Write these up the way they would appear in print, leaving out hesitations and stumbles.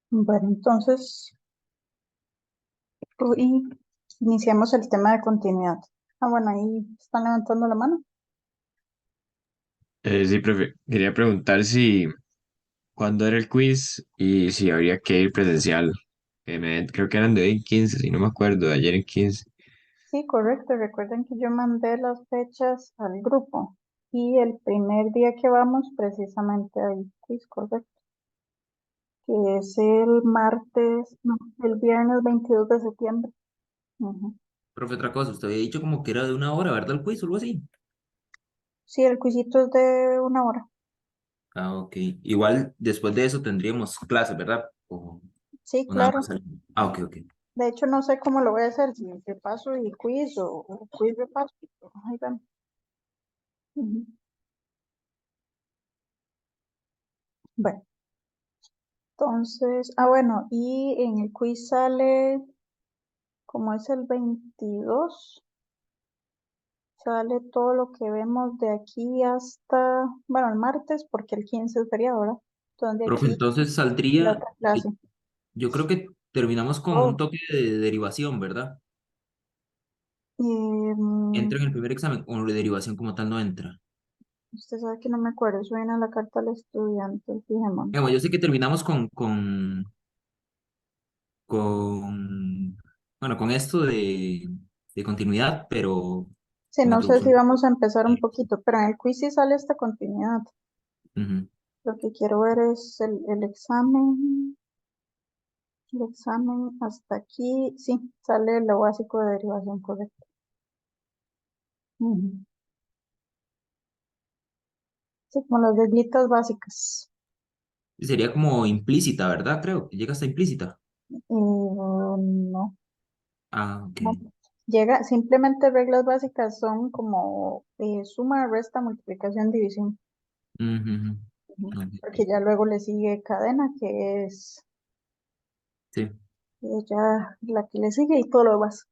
Bueno, entonces, y iniciamos el tema de continuidad. Ah, bueno, ahí están levantando la mano. Sí, profe, quería preguntar si cuándo era el quiz y si habría que ir presencial. Creo que eran de hoy en 15, si no me acuerdo, de ayer en 15. Sí, correcto. Recuerden que yo mandé las fechas al grupo y el primer día que vamos precisamente ahí, quiz, correcto, que es el martes, no, el viernes 22 de septiembre. Ujú. Profe, otra cosa, usted había dicho como que era de una hora, ¿verdad? El quiz o algo así. Sí, el quizito es de una hora. Ah, ok. Igual después de eso tendríamos clases, ¿verdad? Sí, O nada claro. más. Ah, ok, ok. De hecho, no sé cómo lo voy a hacer, si repaso y quiz o quiz repaso. Ahí vamos. Ujú. Bueno. Entonces, bueno, y en el quiz sale, como es el 22, sale todo lo que vemos de aquí hasta, bueno, el martes, porque el 15 es feriado, ¿verdad? Entonces, de Profe, aquí entonces la saldría, otra clase. yo creo que terminamos con un Oh, toque de derivación, ¿verdad? mm, Entra en el primer examen o la derivación como tal no entra. usted sabe que no me acuerdo, eso viene en la carta al estudiante, Digamos, fijémonos. yo sé que terminamos bueno, con esto de continuidad, pero Sí, con no sé si introducción. vamos a empezar un poquito, pero en el quiz sí sale esta continuidad. Ujú. Lo que quiero ver es el examen. El examen hasta aquí, sí, sale lo básico de derivación, correcto. Ujú. Sí, como las reglitas básicas. Sería como implícita, ¿verdad? Creo que llega hasta implícita. No, Ah, ok. no. Llega, simplemente reglas básicas son como suma, resta, multiplicación, división. Ujú, ujú. Ujú. Ok. Porque ya luego le sigue cadena, que es Sí. ya la que le sigue y todo lo demás.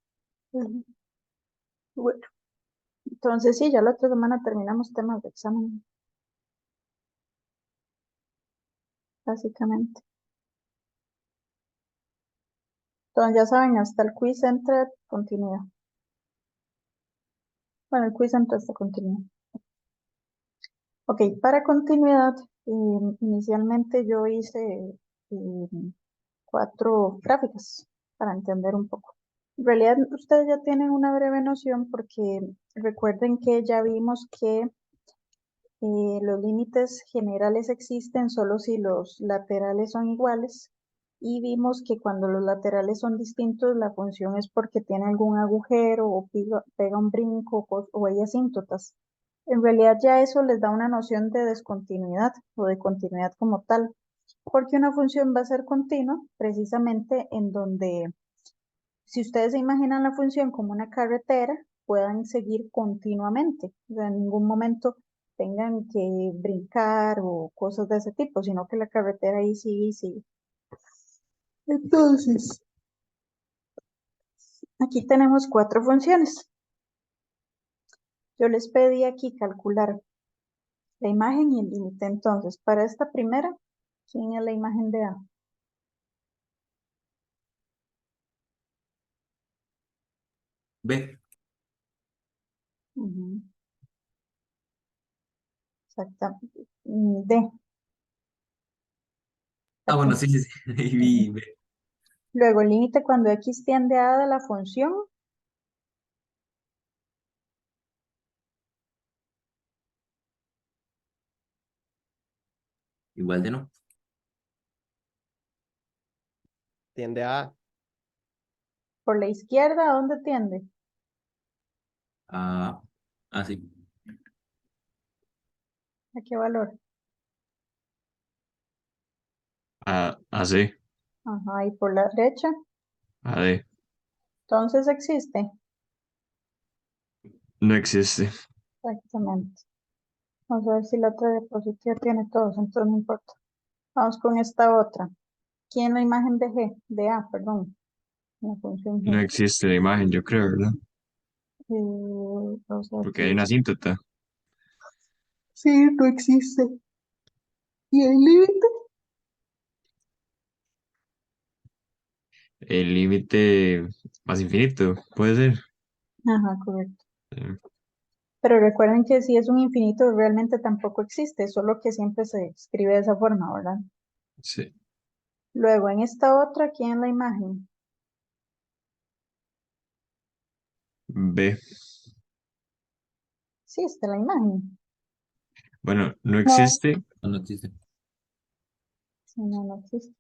Ujú. Bueno, entonces sí, ya la otra semana terminamos temas de examen, básicamente. Entonces ya saben, hasta el quiz entra continuidad. Bueno, el quiz entra hasta continuidad. Ok, para continuidad, inicialmente yo hice eh, cuatro gráficas para entender un poco. En realidad, ustedes ya tienen una breve noción porque recuerden que ya vimos que los límites generales existen solo si los laterales son iguales y vimos que cuando los laterales son distintos, la función es porque tiene algún agujero o pega un brinco o hay asíntotas. En realidad ya eso les da una noción de descontinuidad o de continuidad como tal, porque una función va a ser continua precisamente en donde, si ustedes se imaginan la función como una carretera, puedan seguir continuamente. O sea, en ningún momento tengan que brincar o cosas de ese tipo, sino que la carretera ahí sigue y sigue. Entonces, aquí tenemos cuatro funciones. Yo les pedí aquí calcular la imagen y el límite. Entonces, para esta primera, ¿quién es la imagen de A? Ve. Ujú, exactamente. D, Ah, bueno, sí, exactamente. sí, sí. Ahí Ujú. vi, ve. Luego, el límite cuando x tiende a de la función. Igual de no. Tiende a Por la izquierda, ¿a dónde tiende? Ah, ah, sí. ¿A qué valor? Así, Ajá, y por la derecha. a D. Entonces existe. No existe. Exactamente. Vamos a ver si la otra diapositiva tiene todos, entonces no importa. Vamos con esta otra. ¿Quién es la imagen de G? De A, perdón. La función No G. existe la imagen, yo creo, ¿verdad? Vamos a ver Porque hay si... una asíntota. Sí, no existe. ¿Y el límite? el límite más infinito, puede ser. Ajá, correcto. Eh, Pero recuerden que si es un infinito realmente tampoco existe, solo que siempre se escribe de esa forma, ¿verdad? Sí. Luego, en esta otra, aquí en la imagen, B. sí, está la imagen. Bueno, no No. existe. No, no existe. Sí, no, no existe.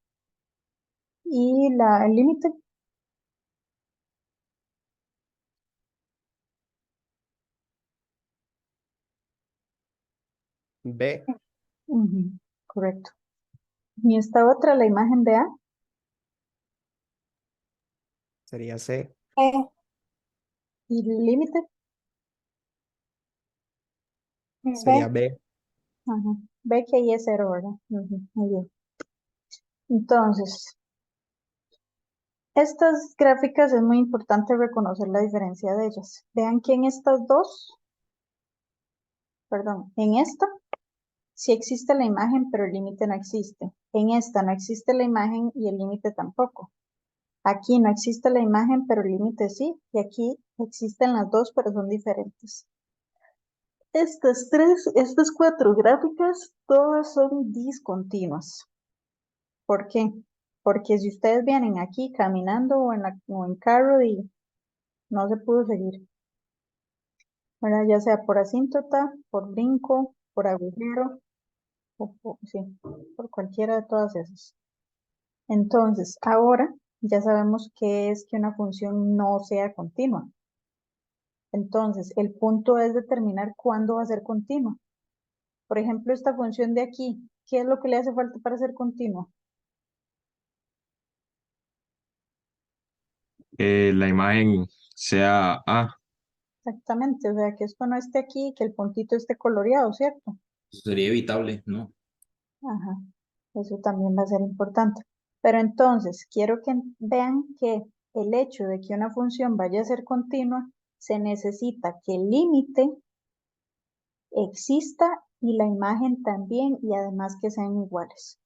Y el límite, B ujú, correcto. Y esta otra, la imagen de A, sería C. y el límite, Sería B. ajá, ve que ahí es cero, ¿verdad? Ujú, muy bien. Entonces, estas gráficas es muy importante reconocer la diferencia de ellas. Vean que en estas dos, perdón, en esta sí existe la imagen, pero el límite no existe. En esta no existe la imagen y el límite tampoco. Aquí no existe la imagen, pero el límite sí. Y aquí existen las dos, pero son diferentes. Estas cuatro gráficas, todas son discontinuas. ¿Por qué? Porque si ustedes vienen aquí caminando o en carro y no se pudo seguir, ¿verdad? Ya sea por asíntota, por brinco, por agujero, sí, por cualquiera de todas esas. Entonces, ahora ya sabemos qué es que una función no sea continua. Entonces, el punto es determinar cuándo va a ser continua. Por ejemplo, esta función de aquí, ¿qué es lo que le hace falta para ser continua? La imagen sea A. Exactamente, o sea, que esto no esté aquí, que el puntito esté coloreado, ¿cierto? Eso sería evitable, ¿no? Ajá, eso también va a ser importante. Pero entonces, quiero que vean que el hecho de que una función vaya a ser continua, se necesita que el límite exista y la imagen también, y además que sean iguales.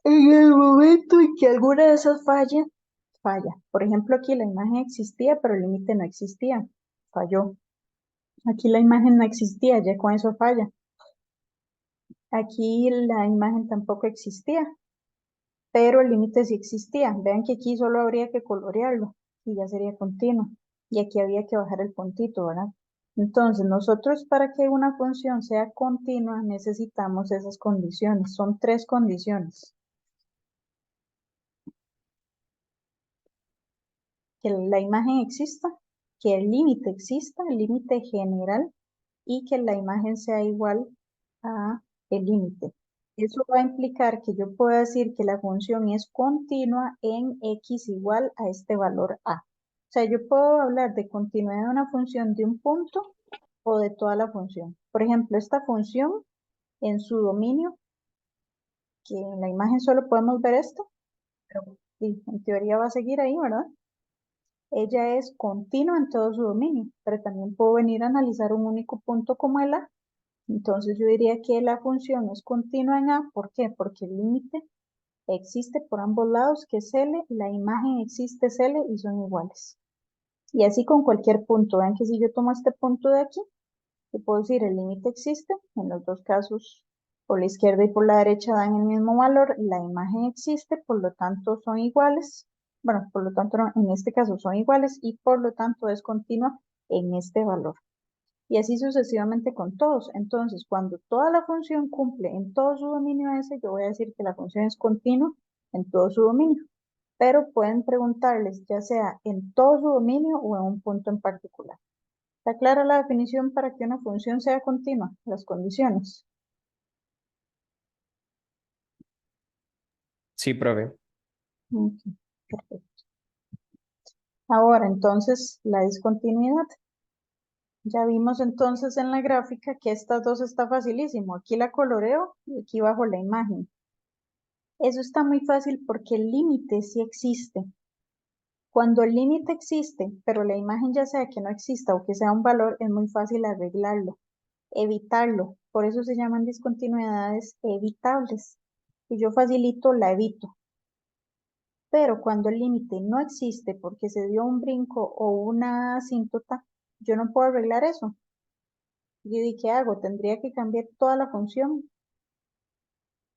En el momento en que alguna de esas falla. Por ejemplo, aquí la imagen existía, pero el límite no existía. Falló. Aquí la imagen no existía, ya con eso falla. Aquí la imagen tampoco existía, pero el límite sí existía. Vean que aquí solo habría que colorearlo y ya sería continuo. Y aquí había que bajar el puntito, ¿verdad? Entonces, nosotros para que una función sea continua necesitamos esas condiciones. Son tres condiciones. Que la imagen exista, que el límite exista, el límite general, y que la imagen sea igual a el límite. Eso va a implicar que yo pueda decir que la función es continua en x igual a este valor a. O sea, yo puedo hablar de continuidad de una función de un punto o de toda la función. Por ejemplo, esta función en su dominio, que en la imagen solo podemos ver esto, pero sí, en teoría va a seguir ahí, ¿verdad? Ella es continua en todo su dominio, pero también puedo venir a analizar un único punto como el A. Entonces yo diría que la función es continua en A. ¿Por qué? Porque el límite existe por ambos lados, que es L, la imagen existe es L y son iguales. Y así con cualquier punto. Vean que si yo tomo este punto de aquí, yo puedo decir el límite existe, en los dos casos por la izquierda y por la derecha dan el mismo valor, la imagen existe, por lo tanto son iguales. Bueno, por lo tanto en este caso son iguales y por lo tanto es continua en este valor. Y así sucesivamente con todos. Entonces, cuando toda la función cumple en todo su dominio S, yo voy a decir que la función es continua en todo su dominio. Pero pueden preguntarles ya sea en todo su dominio o en un punto en particular. ¿Está clara la definición para que una función sea continua? Las condiciones. Sí, profe. Ok, perfecto. Ahora, entonces, la discontinuidad. Ya vimos entonces en la gráfica que estas dos está facilísimo. Aquí la coloreo y aquí bajo la imagen. Eso está muy fácil porque el límite sí existe. Cuando el límite existe, pero la imagen ya sea que no exista o que sea un valor, es muy fácil arreglarlo, evitarlo. Por eso se llaman discontinuidades evitables. Y yo facilito, la evito. Pero cuando el límite no existe porque se dio un brinco o una asíntota, yo no puedo arreglar eso. ¿Y qué hago? Tendría que cambiar toda la función,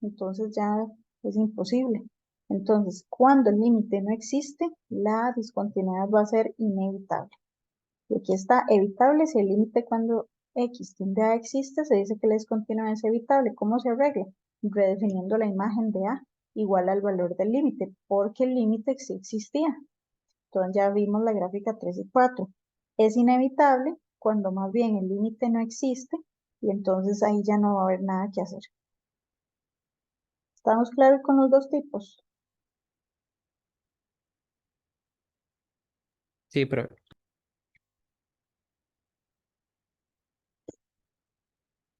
entonces ya es imposible. Entonces, cuando el límite no existe, la discontinuidad va a ser inevitable. Y aquí está evitable si el límite cuando x tiende a existe, se dice que la discontinuidad es evitable. ¿Cómo se arregla? Redefiniendo la imagen de a igual al valor del límite, porque el límite sí existía. Entonces ya vimos la gráfica 3 y 4. Es inevitable cuando más bien el límite no existe y entonces ahí ya no va a haber nada que hacer. ¿Estamos claros con los dos tipos? Sí, profe.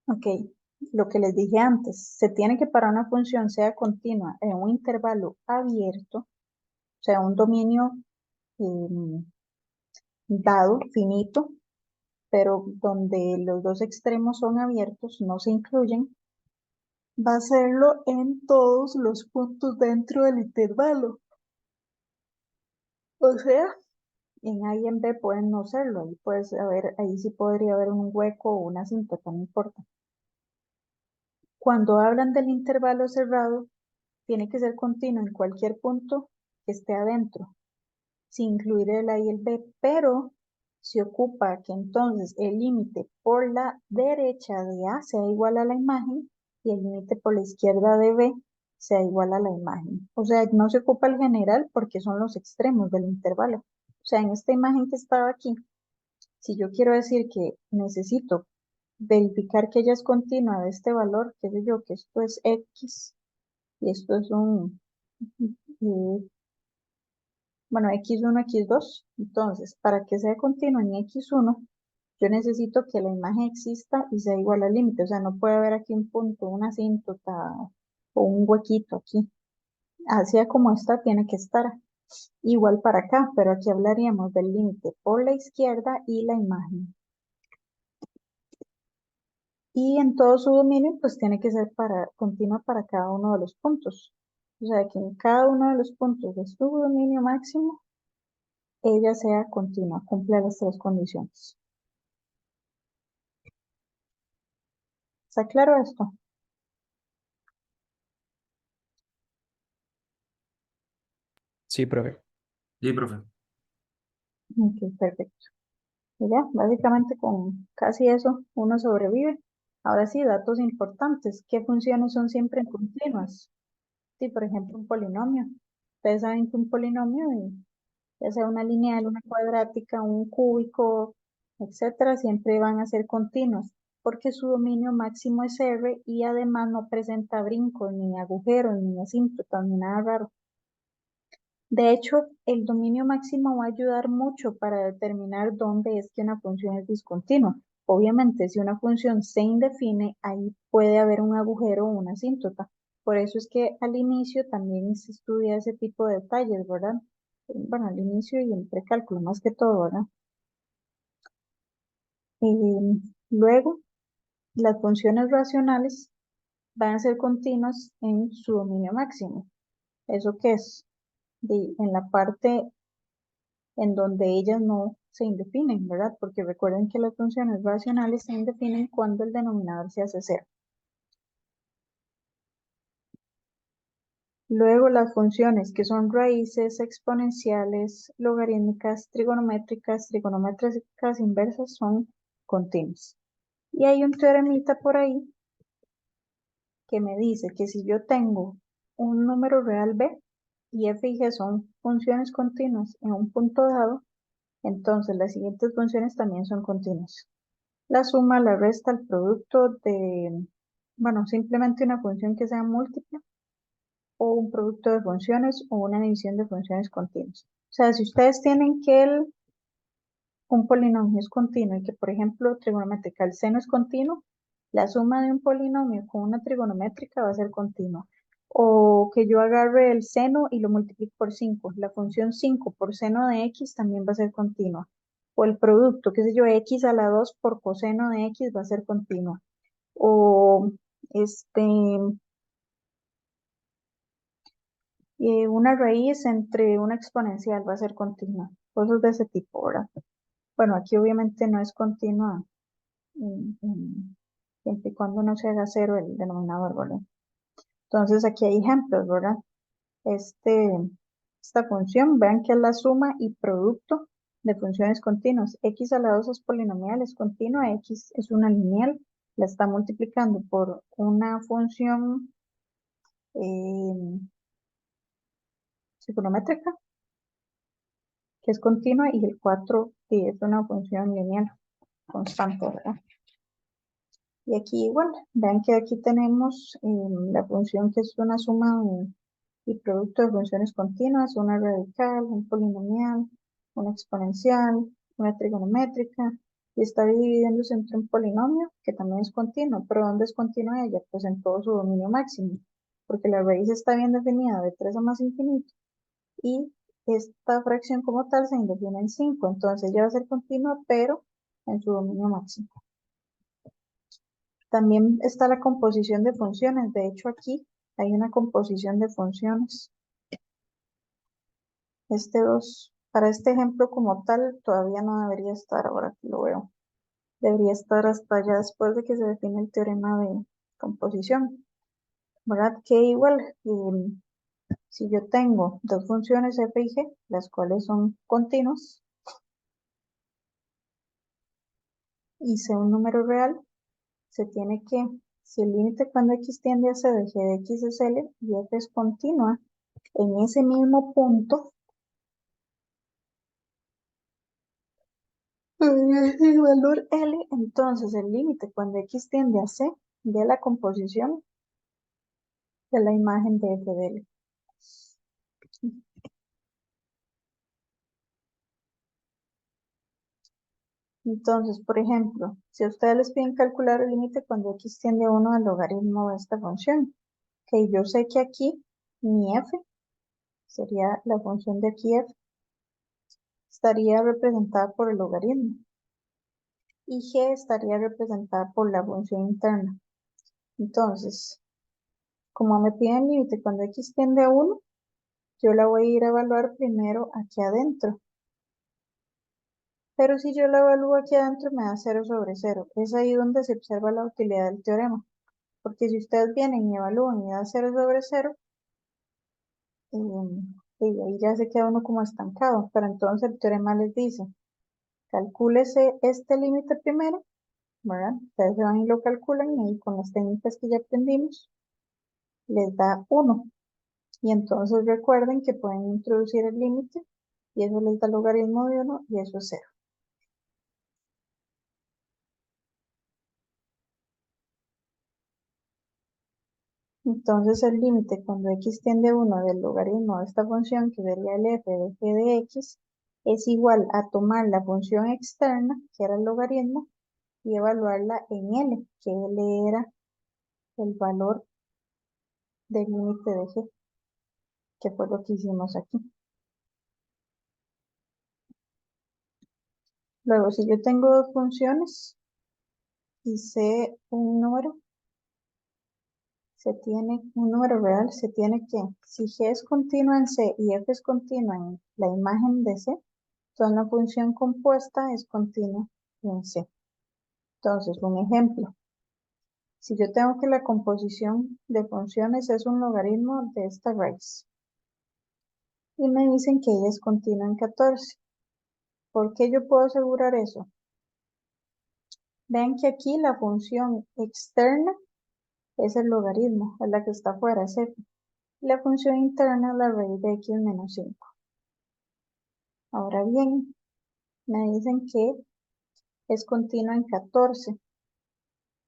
Ok, lo que les dije antes, se tiene que para una función sea continua en un intervalo abierto, o sea, un dominio dado, finito, pero donde los dos extremos son abiertos, no se incluyen, va a hacerlo en todos los puntos dentro del intervalo. O sea, en A y en B pueden no serlo, ahí, pues, ahí sí podría haber un hueco o una asíntota, no importa. Cuando hablan del intervalo cerrado, tiene que ser continuo en cualquier punto que esté adentro, sin incluir el A y el B, pero se ocupa que entonces el límite por la derecha de A sea igual a la imagen y el límite por la izquierda de B sea igual a la imagen. O sea, no se ocupa el general porque son los extremos del intervalo. O sea, en esta imagen que estaba aquí, si yo quiero decir que necesito verificar que ella es continua de este valor, qué sé yo, que esto es X y esto es bueno, X1, X2. Entonces, para que sea continua en X1, yo necesito que la imagen exista y sea igual al límite. O sea, no puede haber aquí un punto, una asíntota o un huequito aquí. Así como está, tiene que estar igual para acá, pero aquí hablaríamos del límite por la izquierda y la imagen. Y en todo su dominio, pues tiene que ser continua para cada uno de los puntos. O sea, que en cada uno de los puntos de su dominio máximo, ella sea continua, cumpla las tres condiciones. ¿Está claro esto? Sí, profe. Sí, profe. Ok, perfecto. Y ya, básicamente con casi eso uno sobrevive. Ahora sí, datos importantes. ¿Qué funciones son siempre continuas? Sí, por ejemplo, un polinomio. Ustedes saben que un polinomio, ya sea una lineal, una cuadrática, un cúbico, etcétera, siempre van a ser continuos, porque su dominio máximo es R y además no presenta brincos, ni agujeros, ni asíntotas, ni nada raro. De hecho, el dominio máximo va a ayudar mucho para determinar dónde es que una función es discontinua. Obviamente, si una función se indefine, ahí puede haber un agujero o una asíntota. Por eso es que al inicio también se estudia ese tipo de detalles, ¿verdad? Bueno, al inicio y en precálculo más que todo, ¿verdad? Luego, las funciones racionales van a ser continuas en su dominio máximo. ¿Eso qué es? En la parte en donde ellas no se indefinen, ¿verdad? Porque recuerden que las funciones racionales se indefinen cuando el denominador se hace cero. Luego las funciones que son raíces, exponenciales, logarítmicas, trigonométricas inversas son continuas. Y hay un teoremita por ahí que me dice que si yo tengo un número real b y f y g son funciones continuas en un punto dado, entonces las siguientes funciones también son continuas. La suma, la resta, el producto de, bueno, simplemente una función que sea múltiple o un producto de funciones o una división de funciones continuas. O sea, si ustedes tienen que un polinomio es continuo y que, por ejemplo, trigonométrica, el seno es continuo, la suma de un polinomio con una trigonométrica va a ser continua. O que yo agarre el seno y lo multiplique por 5. La función 5 por seno de x también va a ser continua. O el producto, qué sé yo, x a la 2 por coseno de x va a ser continua. O este, una raíz entre una exponencial va a ser continua, cosas de ese tipo, ¿verdad? Bueno, aquí obviamente no es continua siempre y cuando no se haga cero el denominador, ¿verdad? Entonces aquí hay ejemplos, ¿verdad? Este, esta función, vean que es la suma y producto de funciones continuas. X a la 2 es polinomial, es continua, X es una lineal, la está multiplicando por una función eh, trigonométrica que es continua y el 4 sí, es una función lineal constante, ¿verdad? Y aquí igual, vean que aquí tenemos la función que es una suma y producto de funciones continuas, una radical, un polinomial, una exponencial, una trigonométrica, y está dividiéndose entre un polinomio que también es continuo. ¿Pero dónde es continua ella? Pues en todo su dominio máximo, porque la raíz está bien definida de 3 a más infinito, y esta fracción como tal se define en 5, entonces ya va a ser continua, pero en su dominio máximo. También está la composición de funciones. De hecho, aquí hay una composición de funciones. Para este ejemplo como tal, todavía no debería estar, ahora que lo veo. Debería estar hasta ya después de que se define el teorema de composición. ¿Verdad? Que igual, si yo tengo dos funciones f y g, las cuales son continuas, y sea un número real, se tiene que, si el límite cuando x tiende a c de g de x es L y f es continua, en ese mismo punto, el valor L, entonces el límite cuando x tiende a c de la composición de la imagen de f de L. Entonces, por ejemplo, si a ustedes les piden calcular el límite cuando x tiende a 1 al logaritmo de esta función, que yo sé que aquí mi f sería la función de aquí f, estaría representada por el logaritmo y g estaría representada por la función interna. Entonces, como me piden límite cuando x tiende a 1, yo la voy a ir a evaluar primero aquí adentro. Pero si yo la evalúo aquí adentro me da 0 sobre 0. Es ahí donde se observa la utilidad del teorema. Porque si ustedes vienen y evalúan y da 0 sobre 0, y ahí ya se queda uno como estancado. Pero entonces el teorema les dice, calcúlese este límite primero, ¿verdad? Ustedes se van y lo calculan y ahí con las técnicas que ya aprendimos, les da 1. Y entonces recuerden que pueden introducir el límite y eso les da logaritmo de 1 y eso es 0. Entonces el límite cuando x tiende a 1 del logaritmo de esta función, que sería el f de g de x, es igual a tomar la función externa, que era el logaritmo, y evaluarla en L, que L era el valor del límite de g, que fue lo que hicimos aquí. Luego, si yo tengo dos funciones y sé un número, un número real, se tiene que, si g es continua en c y f es continua en la imagen de c, entonces una función compuesta es continua en c. Entonces, un ejemplo. Si yo tengo que la composición de funciones es un logaritmo de esta raíz y me dicen que ella es continua en 14. ¿Por qué yo puedo asegurar eso? Vean que aquí la función externa es el logaritmo, es la que está afuera, es f. Y la función interna es la raíz de x menos 5. Ahora bien, me dicen que es continua en 14.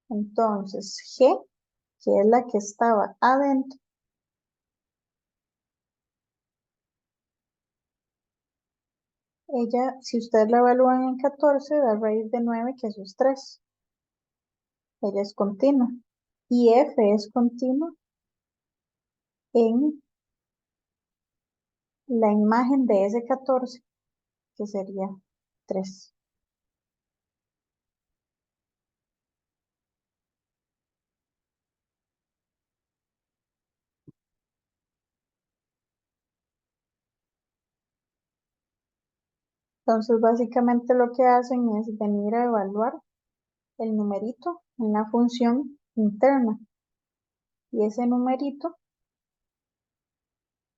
Entonces, g, que es la que estaba adentro, ella, si ustedes la evalúan en 14, da raíz de 9, que eso es 3. Ella es continua. Y f es continua en la imagen de ese 14, que sería 3. Entonces, básicamente lo que hacen es venir a evaluar el numerito en la función interna. Y ese numerito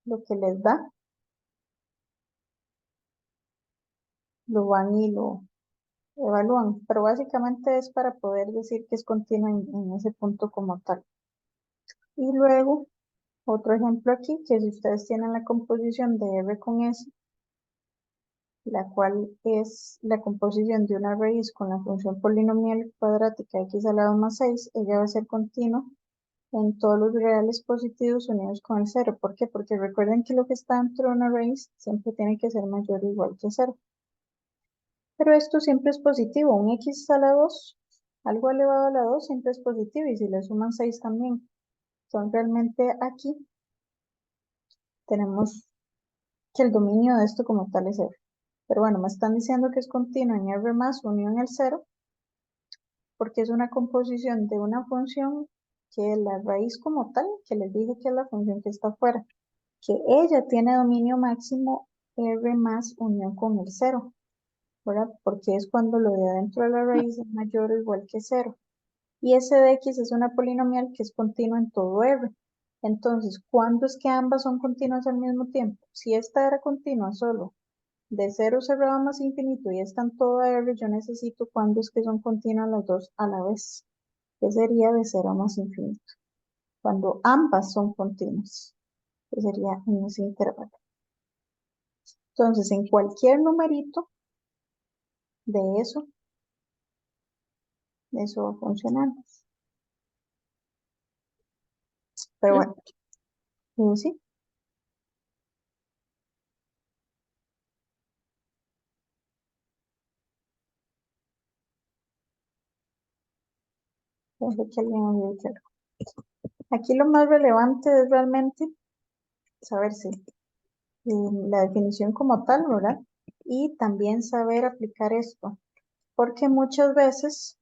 lo que les da, lo van y lo evalúan. Pero básicamente es para poder decir que es continua en ese punto como tal. Y luego, otro ejemplo aquí, que si ustedes tienen la composición de R con S, la cual es la composición de una raíz con la función polinomial cuadrática x a la 2 más 6, ella va a ser continua en todos los reales positivos unidos con el cero. ¿Por qué? Porque recuerden que lo que está dentro de una raíz siempre tiene que ser mayor o igual que cero. Pero esto siempre es positivo. Un x a la 2, algo elevado a la 2 siempre es positivo y si le suman 6 también. Entonces realmente aquí tenemos que el dominio de esto como tal es R. Pero bueno, me están diciendo que es continua en R más unión el cero porque es una composición de una función que la raíz como tal, que les dije que es la función que está afuera, que ella tiene dominio máximo R más unión con el cero, ¿verdad? Porque es cuando lo de adentro de la raíz es mayor o igual que cero. Y ese de x es una polinomial que es continua en todo R. Entonces, ¿cuándo es que ambas son continuas al mismo tiempo? Si esta era continua solo de cero cerrado más infinito y esta en toda R, yo necesito cuándo es que son continuas las dos a la vez, que sería de cero más infinito. Cuando ambas son continuas, que sería en ese intervalo. Entonces, en cualquier numerito de eso va a funcionar. Pero bueno, sí, pensé que alguien había dicho algo. Aquí lo más relevante es realmente saber si la definición como tal, ¿verdad? Y también saber aplicar esto, porque muchas veces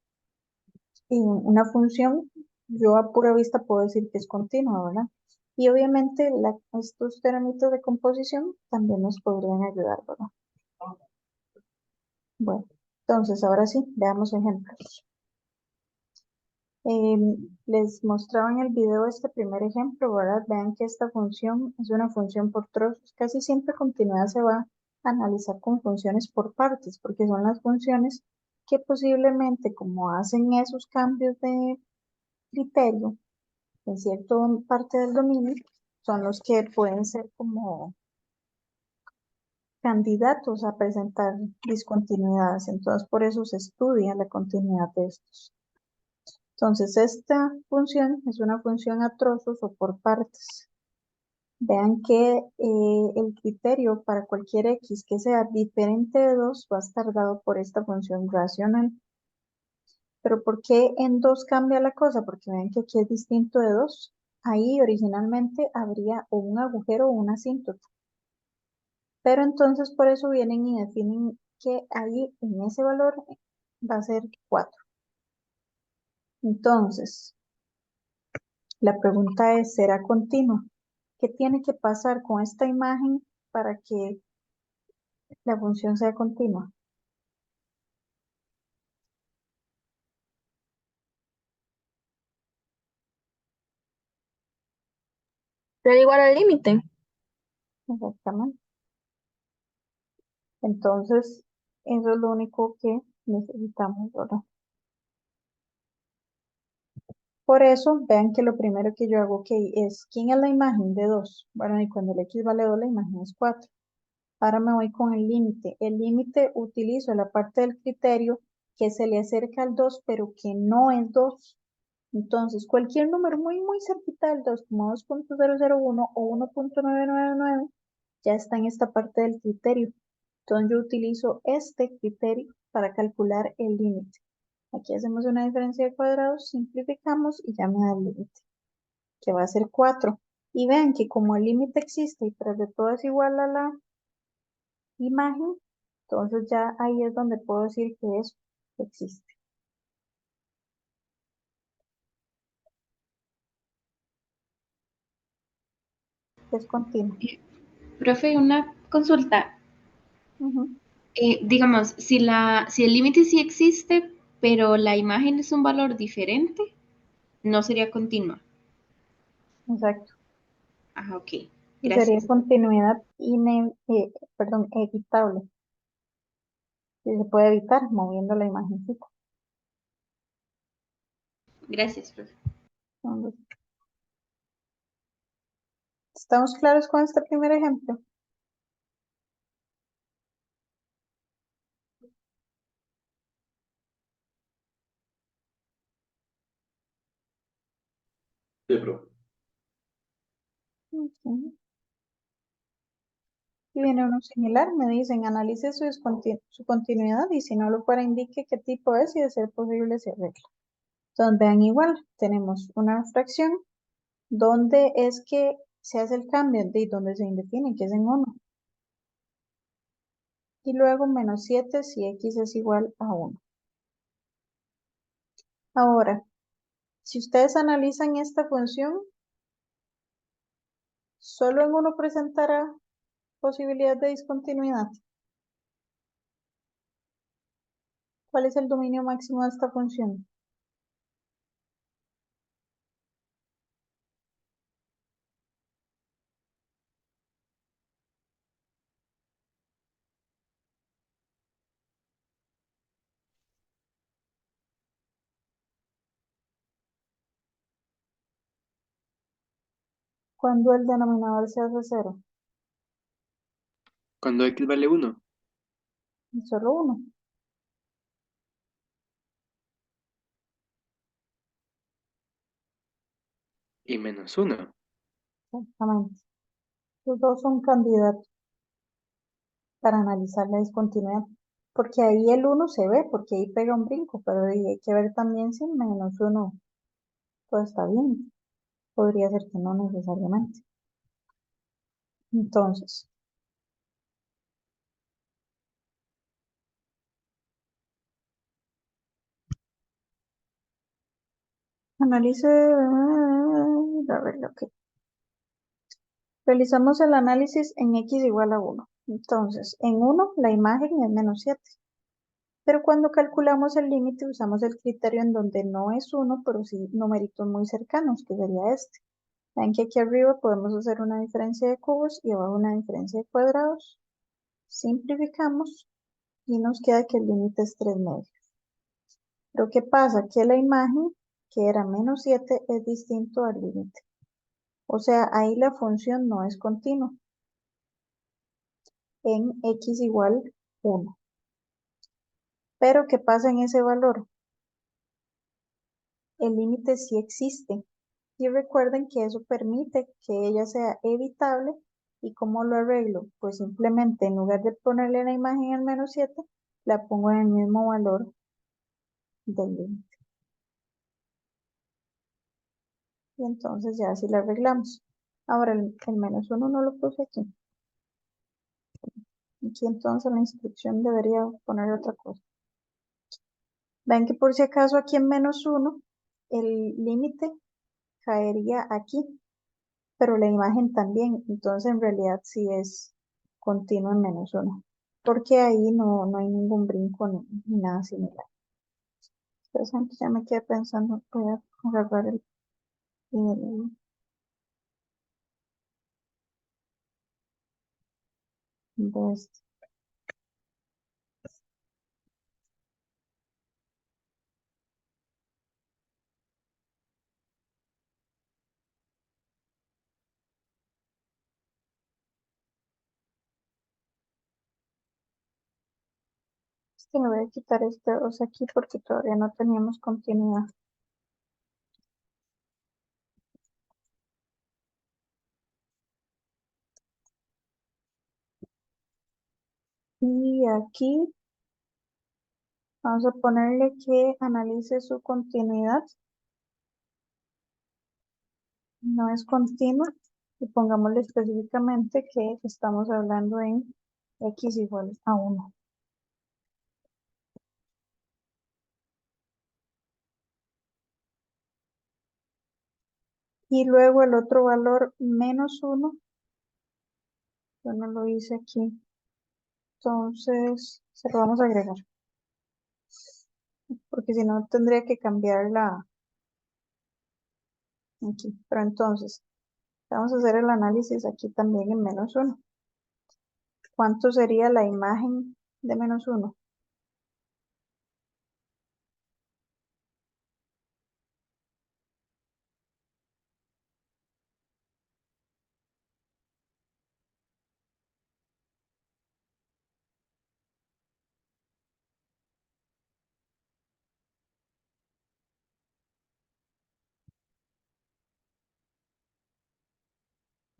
en una función yo a pura vista puedo decir que es continua, ¿verdad? Y obviamente estos términos de composición también nos podrían ayudar, ¿verdad? Bueno, entonces ahora sí, veamos ejemplos. Les mostraba en el video este primer ejemplo, ¿verdad? Vean que esta función es una función por trozos. Casi siempre continuidad se va a analizar con funciones por partes, porque son las funciones que posiblemente, como hacen esos cambios de criterio en cierta parte del dominio, son los que pueden ser como candidatos a presentar discontinuidades. Entonces, por eso se estudia la continuidad de estos. Entonces, esta función es una función a trozos o por partes. Vean que el criterio para cualquier x que sea diferente de 2 va a estar dado por esta función racional. Pero ¿por qué en 2 cambia la cosa? Porque vean que aquí es distinto de 2. Ahí originalmente habría o un agujero o una asíntota. Pero entonces por eso vienen y definen que ahí en ese valor va a ser 4. Entonces, la pregunta es, ¿será continua? ¿Qué tiene que pasar con esta imagen para que la función sea continua? Pero igual al límite. Exactamente. Entonces, eso es lo único que necesitamos ahora. Por eso, vean que lo primero que yo hago, ok, es, ¿quién es la imagen de 2? Bueno, y cuando el x vale 2, la imagen es 4. Ahora me voy con el límite. El límite utilizo la parte del criterio que se le acerca al 2, pero que no es 2. Entonces, cualquier número muy cerquita del 2, como 2.001 o 1.999, ya está en esta parte del criterio. Entonces, yo utilizo este criterio para calcular el límite. Aquí hacemos una diferencia de cuadrados, simplificamos y ya me da el límite, que va a ser 4. Y vean que como el límite existe y tras de todo es igual a la imagen, entonces ya ahí es donde puedo decir que eso existe. Es continuo. Profe, una consulta. Ujú. Digamos, si el límite sí existe, pero la imagen es un valor diferente, no sería continua. Exacto. Ajá, ok. Y sería Gracias. continuidad evitable. Y se puede evitar moviendo la imagencita. Gracias, profe. Entonces, ¿estamos claros con este primer ejemplo? Sí, profe. Ok. Y viene uno similar, me dicen, analice su continuidad y si no lo fuera, indique qué tipo es y de ser posible se arregla. Entonces, vean igual, tenemos una fracción donde es que se hace el cambio de donde se indefine, que es en 1. Y luego menos 7 si x es igual a 1. Ahora, si ustedes analizan esta función, solo en uno presentará posibilidad de discontinuidad. ¿Cuál es el dominio máximo de esta función? Cuando el denominador se hace 0, Cuando x vale 1 y solo 1. y menos 1. Exactamente. Los dos son candidatos para analizar la discontinuidad. Porque ahí el 1 se ve, porque ahí pega un brinco, pero ahí hay que ver también si menos 1 todo está bien. Podría ser que no necesariamente. Entonces, analice, a ver lo que. Realizamos el análisis en x igual a 1. Entonces, en 1 la imagen es menos 7. Pero cuando calculamos el límite usamos el criterio en donde no es 1, pero sí numeritos muy cercanos, que sería este. Ven que aquí arriba podemos hacer una diferencia de cubos y abajo una diferencia de cuadrados. Simplificamos y nos queda que el límite es 3 medios. Pero ¿qué pasa? Que la imagen, que era menos 7, es distinto al límite. O sea, ahí la función no es continua en x igual 1. Pero ¿qué pasa en ese valor? El límite sí existe. Y recuerden que eso permite que ella sea evitable. ¿Y cómo lo arreglo? Pues simplemente en lugar de ponerle la imagen en menos 7, la pongo en el mismo valor del límite. Y entonces ya así la arreglamos. Ahora el menos 1 no lo puse aquí. Aquí entonces la instrucción debería poner otra cosa. Ven que por si acaso aquí en menos 1 el límite caería aquí, pero la imagen también. Entonces en realidad sí es continuo en menos 1, porque ahí no hay ningún brinco ni nada similar. Entonces ya me quedé pensando, voy a agarrar el de este. Este me voy a quitar este 2 aquí porque todavía no teníamos continuidad. Y aquí vamos a ponerle que analice su continuidad. No es continua. Y pongámosle específicamente que estamos hablando en x igual a 1. Y luego el otro valor menos 1, yo no lo hice aquí, Entonces, se lo vamos a agregar. Porque si no, tendría que cambiarla aquí. Pero entonces, vamos a hacer el análisis aquí también en -1. ¿Cuánto sería la imagen de -1?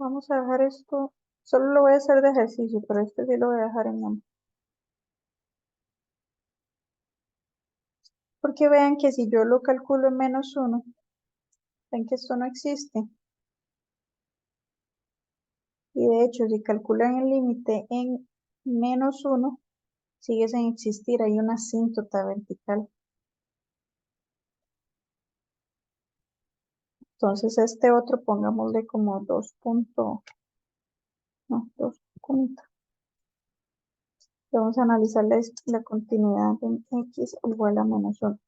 Vamos a dejar esto, solo lo voy a hacer de ejercicio, pero este sí lo voy a dejar en 1. Porque vean que si yo lo calculo en -1, ven que esto no existe. Y de hecho, si calculan el límite en -1, sigue sin existir, hay una asíntota vertical. Entonces este otro pongámosle como 2 punto, no, 2 punto. Vamos a analizar la continuidad en x igual a -1.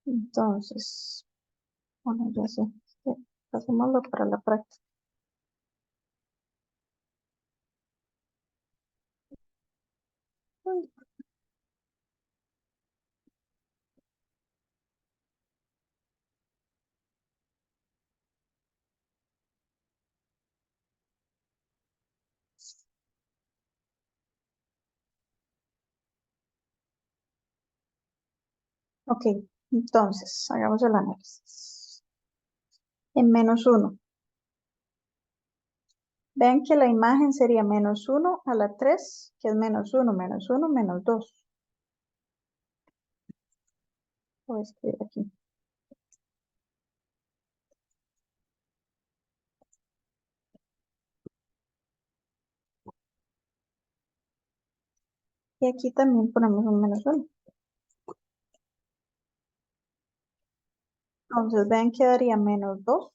Entonces, bueno, ya sé, pasémoslo para la práctica. Ok, entonces, hagamos el análisis. En -1, vean que la imagen sería -1 a la 3, que es -1, -1, -2. Voy a escribir aquí. Y aquí también ponemos un -1. Entonces, vean que daría -2.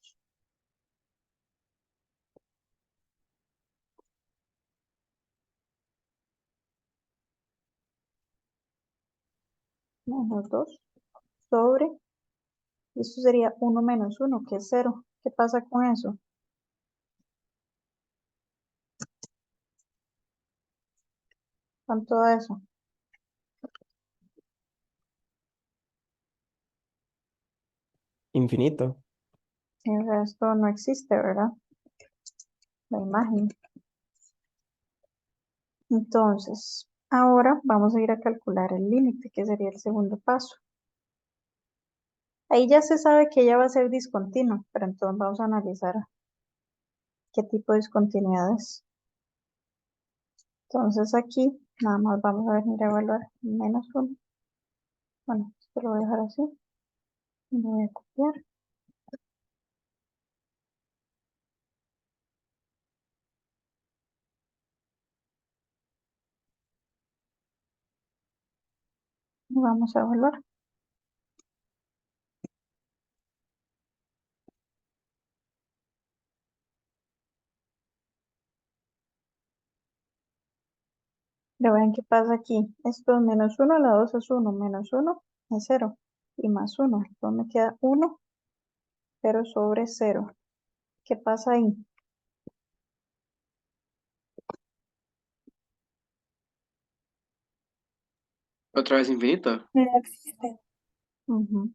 -2 sobre, esto sería 1 menos 1, que es 0. ¿Qué pasa con eso? ¿Cuánto da eso? Infinito. O sea, esto no existe, ¿verdad? La imagen. Entonces, ahora vamos a ir a calcular el límite, que sería el segundo paso. Ahí ya se sabe que ella va a ser discontinua, pero entonces vamos a analizar qué tipo de discontinuidad es. Entonces aquí nada más vamos a venir a evaluar -1. Bueno, esto lo voy a dejar así. Lo voy a copiar. Y vamos a evaluar. Pero vean qué pasa aquí. Esto es -1, la 2 es 1, -1 es 0. Y +1. Entonces me queda 1, 0 sobre 0. ¿Qué pasa ahí? Otra vez infinito. No existe. Ujú.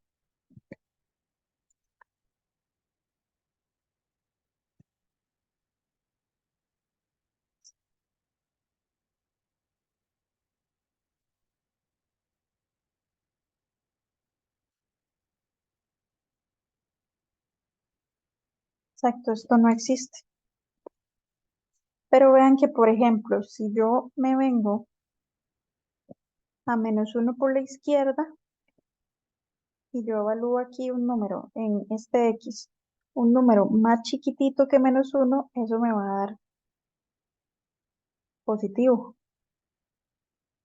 Exacto, esto no existe. Pero vean que, por ejemplo, si yo me vengo a -1 por la izquierda y yo evalúo aquí un número en este x, un número más chiquitito que -1, eso me va a dar positivo.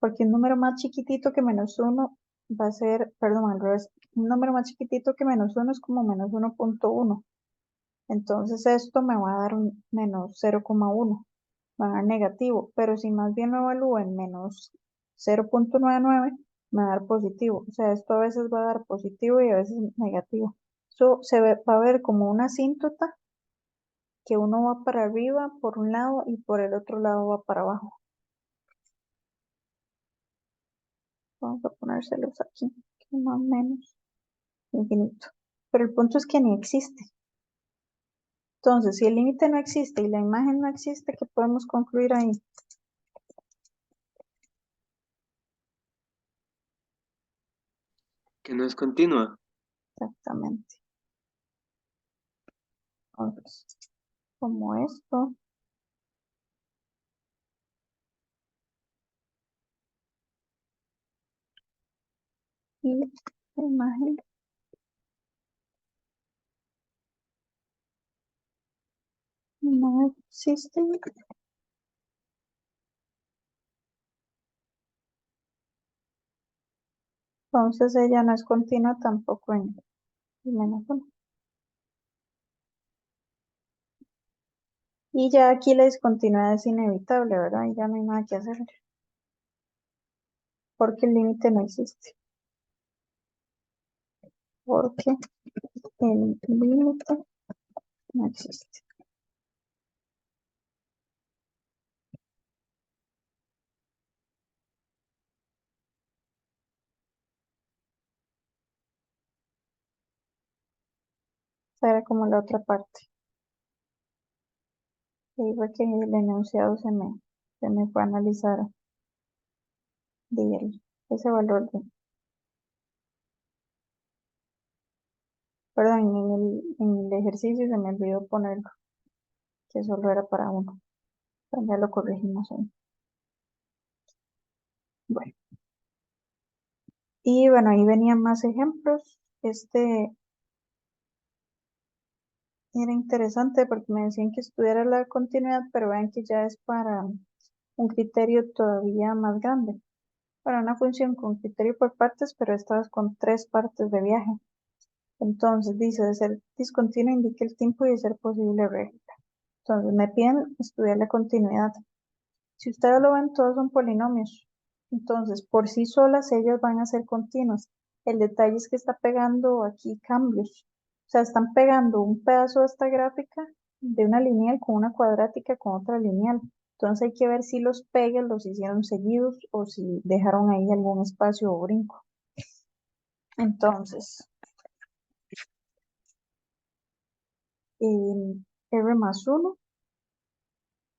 Porque un número más chiquitito que -1 va a ser, perdón, al revés, un número más chiquitito que -1 es como -1.1. Entonces esto me va a dar un menos 0,1, va a dar negativo, pero si más bien lo evalúo en menos 0,99, me va a dar positivo. O sea, esto a veces va a dar positivo y a veces negativo. Eso va a ver como una asíntota que uno va para arriba por un lado y por el otro lado va para abajo. Vamos a ponérselos aquí, que más o menos infinito. Pero el punto es que ni existe. Entonces, si el límite no existe y la imagen no existe, ¿qué podemos concluir ahí? Que no es continua. Exactamente. Entonces, como esto, y la imagen no existe, entonces ella no es continua tampoco en menos uno. Y ya aquí la discontinuidad es inevitable, ¿verdad? Y ya no hay nada que hacer, porque el límite no existe. Porque el límite no existe. Esa era como la otra parte. Y ahí fue que el enunciado se me fue a analizar ese valor de, perdón, en el ejercicio se me olvidó ponerlo, que solo era para uno. Pero ya lo corregimos ahí. Bueno, y bueno, ahí venían más ejemplos. Este era interesante porque me decían que estudiara la continuidad, pero vean que ya es para un criterio todavía más grande. Para una función con criterio por partes, pero esta vez con 3 partes de viaje. Entonces dice, de ser discontinuo indica el tiempo y de ser posible regla. Entonces me piden estudiar la continuidad. Si ustedes lo ven, todos son polinomios. Entonces, por sí solas ellas van a ser continuas. El detalle es que está pegando aquí cambios. O sea, están pegando un pedazo de esta gráfica de una lineal con una cuadrática con otra lineal. Entonces hay que ver si los pegues los hicieron seguidos o si dejaron ahí algún espacio o brinco. Entonces, R más 1,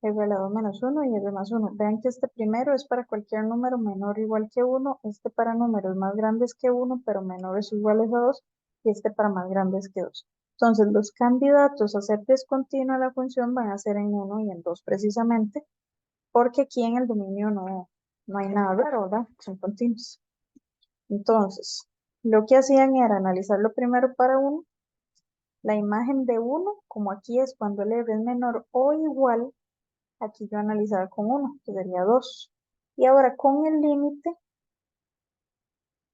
R elevado a menos 1 y R más 1. Vean que este primero es para cualquier número menor o igual que 1, este para números más grandes que 1, pero menores o iguales a 2, y este para más grandes que 2. Entonces, los candidatos a ser discontinua la función van a ser en 1 y en 2 precisamente, porque aquí en el dominio no hay nada raro, ¿verdad? Son continuos. Entonces, lo que hacían era analizarlo primero para 1, la imagen de 1, como aquí es cuando el R es menor o igual, aquí yo analizaba con 1, que sería 2. Y ahora con el límite,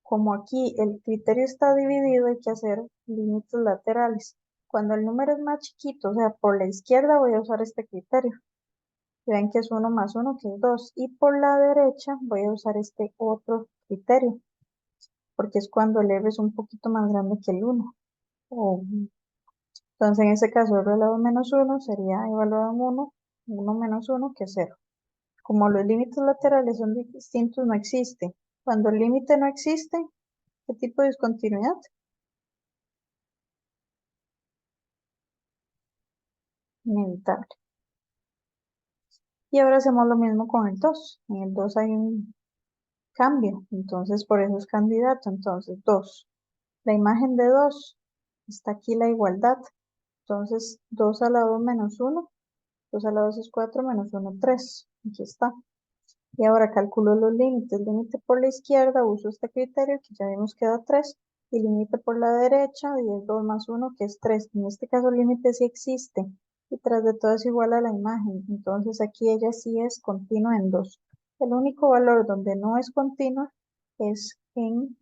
como aquí el criterio está dividido, hay que hacer límites laterales. Cuando el número es más chiquito, o sea, por la izquierda voy a usar este criterio. Ven que es 1 más 1, que es 2. Y por la derecha voy a usar este otro criterio, porque es cuando el R es un poquito más grande que el 1. Entonces, en este caso, R elevado a menos 1 sería evaluado en 1, 1 menos 1, que es 0. Como los límites laterales son distintos, no existe. Cuando el límite no existe, ¿qué tipo de discontinuidad? Inevitable. Y ahora hacemos lo mismo con el 2. En el 2 hay un cambio, entonces por eso es candidato. Entonces, 2. La imagen de 2, está aquí la igualdad. Entonces, 2 a la 2 menos 1. 2 a la 2 es 4 menos 1, 3. Aquí está. Y ahora calculo los límites. Límite por la izquierda, uso este criterio que ya vimos que da 3. Y límite por la derecha, y es 2 más 1, que es 3. En este caso el límite sí existe. Y tras de todo es igual a la imagen. Entonces aquí ella sí es continua en 2. El único valor donde no es continua es en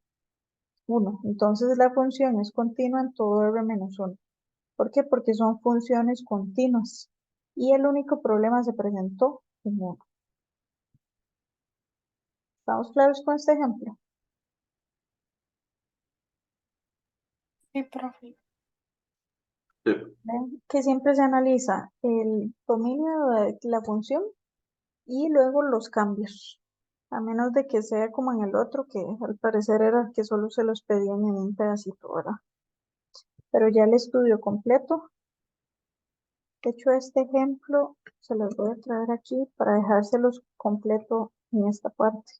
1. Entonces la función es continua en todo R menos 1. ¿Por qué? Porque son funciones continuas. Y el único problema se presentó en uno. ¿Estamos claros con este ejemplo? Sí, profe. Ven que siempre se analiza el dominio de la función y luego los cambios. A menos de que sea como en el otro, que al parecer era que solo se los pedían en un pedacito, ¿verdad? Pero ya el estudio completo, de hecho este ejemplo se los voy a traer aquí para dejárselos completo en esta parte.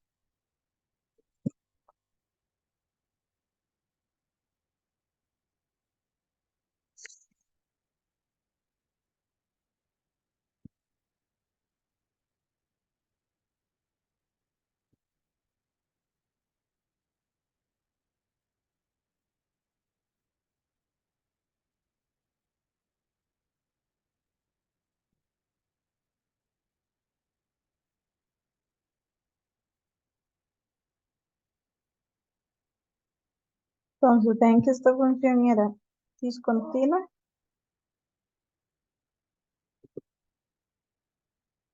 Entonces ven que esta función era discontinua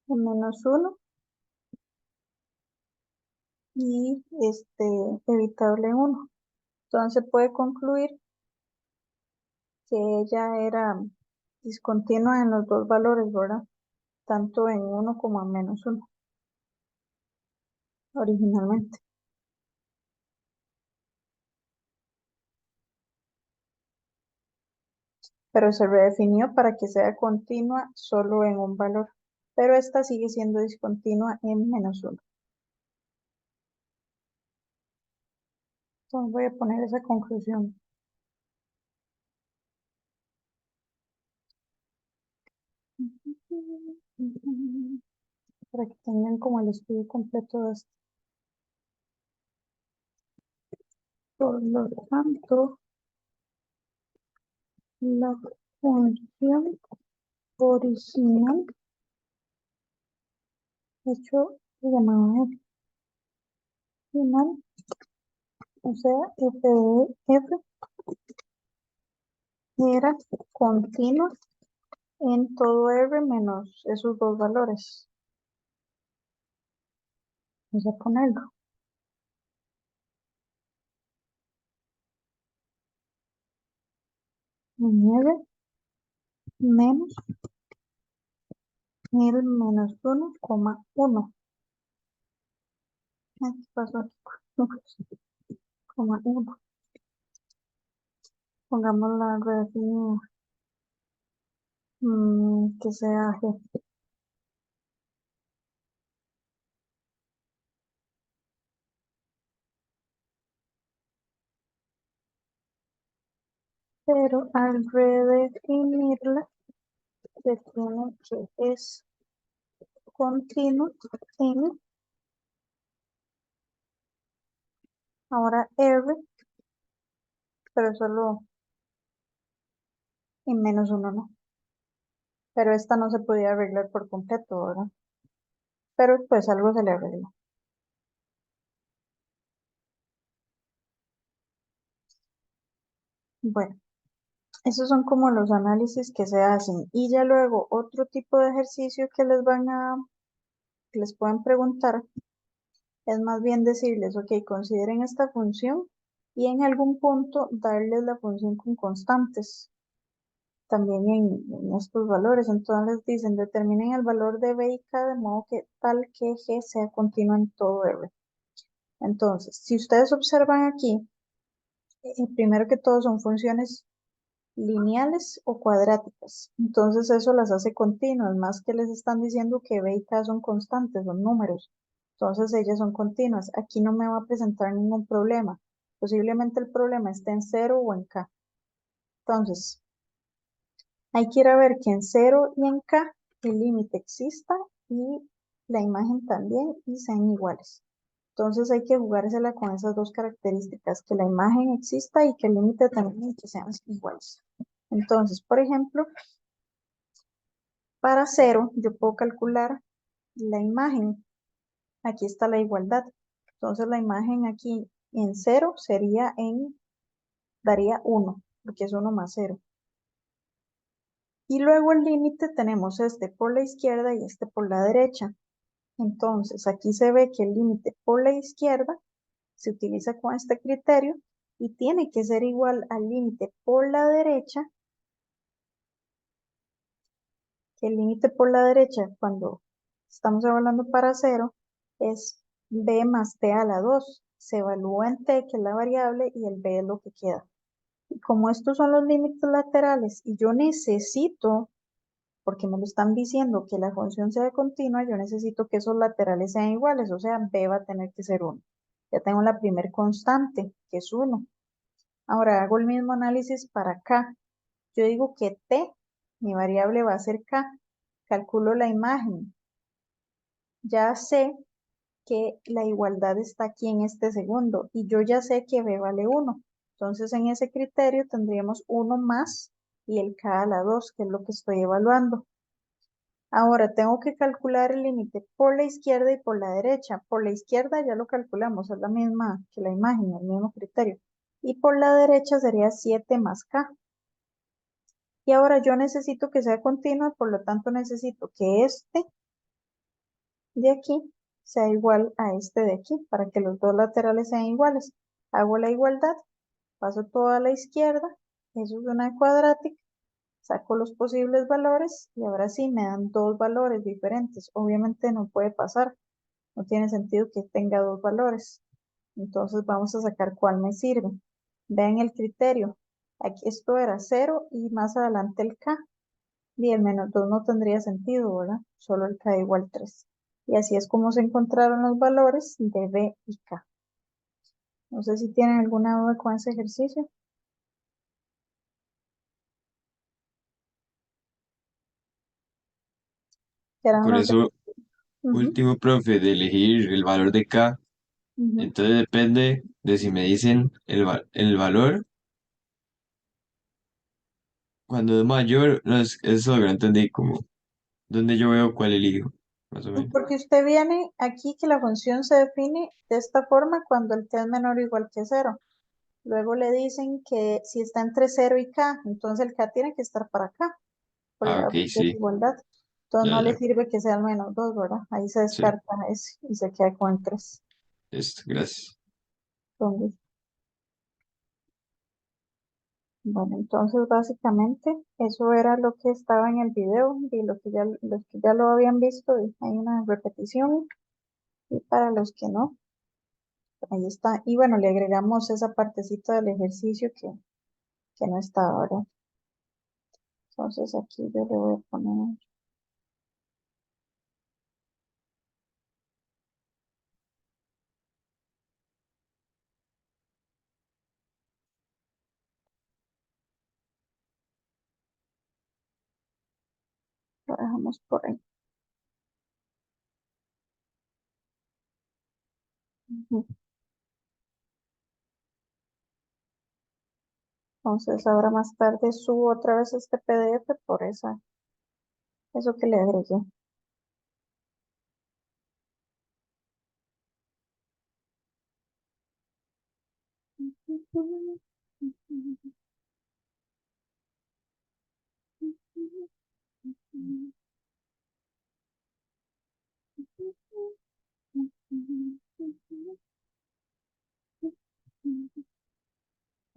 en -1 y evitable en 1. Entonces puede concluir que ella era discontinua en los dos valores, ¿verdad? Tanto en 1 como en -1 originalmente. Pero se redefinió para que sea continua solo en un valor, pero esta sigue siendo discontinua en -1. Entonces voy a poner esa conclusión. Para que tengan como el estudio completo de esto. Por lo tanto, la función original, de hecho, se llamaba final, o sea, f de f era continua en todo r menos esos dos valores. Vamos a ponerlo. En r menos el -1,1. ¿Qué pasó aquí? Coma 1. Pongamos la redefinida. Que sea g. Pero al redefinirla, se tiene que es continuo en ahora r, pero solo en -1, ¿no? Pero esta no se podía arreglar por completo, ¿verdad? Pero pues algo se le arregló. Bueno, esos son como los análisis que se hacen. Y ya luego otro tipo de ejercicio que que les pueden preguntar es más bien decirles, ok, consideren esta función y en algún punto darles la función con constantes. También en estos valores. Entonces les dicen, determinen el valor de b y k de modo que tal que g sea continua en todo r. Entonces, si ustedes observan aquí, primero que todo son funciones lineales o cuadráticas. Entonces eso las hace continuas, más que les están diciendo que b y k son constantes, son números. Entonces ellas son continuas. Aquí no me va a presentar ningún problema. Posiblemente el problema esté en 0 o en k. Entonces, hay que ir a ver que en 0 y en k el límite exista y la imagen también y sean iguales. Entonces hay que jugársela con esas dos características, que la imagen exista y que el límite también y que sean iguales. Entonces, por ejemplo, para 0 yo puedo calcular la imagen. Aquí está la igualdad. Entonces la imagen aquí en 0 daría 1, porque es 1 más 0. Y luego el límite tenemos este por la izquierda y este por la derecha. Entonces, aquí se ve que el límite por la izquierda se utiliza con este criterio y tiene que ser igual al límite por la derecha, que el límite por la derecha cuando estamos evaluando para cero es b más t a la 2. Se evalúa en t, que es la variable, y el b es lo que queda. Y como estos son los límites laterales y yo necesito, porque me lo están diciendo, que la función sea continua, yo necesito que esos laterales sean iguales, o sea, b va a tener que ser 1. Ya tengo la primer constante, que es 1. Ahora hago el mismo análisis para k. Yo digo que t, mi variable va a ser k. Calculo la imagen. Ya sé que la igualdad está aquí en este segundo y yo ya sé que b vale 1. Entonces en ese criterio tendríamos 1 más y el k a la 2, que es lo que estoy evaluando. Ahora tengo que calcular el límite por la izquierda y por la derecha. Por la izquierda ya lo calculamos, es la misma que la imagen, el mismo criterio. Y por la derecha sería 7 más k. Y ahora yo necesito que sea continua, por lo tanto necesito que este de aquí sea igual a este de aquí, para que los dos laterales sean iguales. Hago la igualdad, paso todo a la izquierda, eso es una cuadrática, saco los posibles valores y ahora sí me dan dos valores diferentes. Obviamente no puede pasar, no tiene sentido que tenga dos valores. Entonces vamos a sacar cuál me sirve. Vean el criterio. Aquí esto era 0 y más adelante el k. Y el menos 2 no tendría sentido, ¿verdad? Solo el k igual 3. Y así es como se encontraron los valores de b y k. No sé si tienen alguna duda con ese ejercicio. Eran Con los de... eso, Ujú, último, profe, de elegir el valor de K, ujú. entonces depende de si me dicen el valor cuando es mayor, no es eso lo entendí como donde yo veo cuál elijo, más o menos. Porque usted viene aquí que la función se define de esta forma cuando el t es menor o igual que 0. Luego le dicen que si está entre 0 y k, entonces el k tiene que estar para acá, por Ah, la ok, sí, desigualdad. Entonces ya, no le ya, sirve que sea el menos 2, ¿verdad? Ahí se sí, descarta ese y se queda con el 3. listo, gracias. Bueno, entonces básicamente eso era lo que estaba en el video y los que ya lo habían visto, y hay una repetición y para los que no, ahí está. Y bueno, le agregamos esa partecita del ejercicio que no está ahora. Entonces aquí yo le voy a poner, lo dejamos por ahí. Ujú. Entonces ahora más tarde subo otra vez este PDF por eso que le agregué.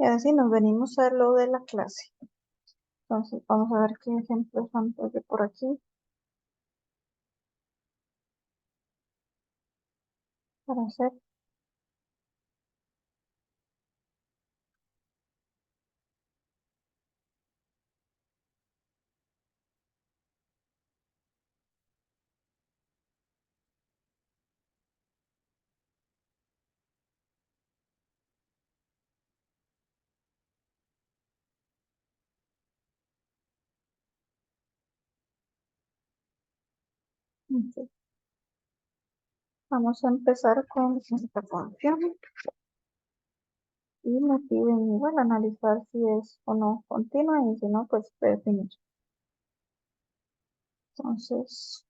Y así nos venimos a lo de la clase. Entonces vamos a ver qué ejemplos son por aquí para hacer. Ok. Vamos a empezar con esta función y me piden igual analizar si es o no continua y si no, pues definir. Entonces,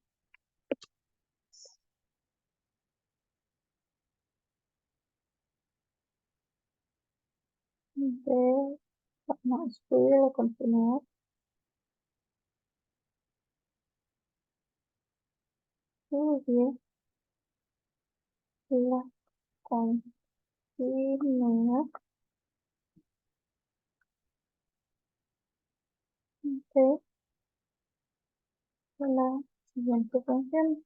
de, no, estudio de continuidad. estudie la continuidad de la siguiente función.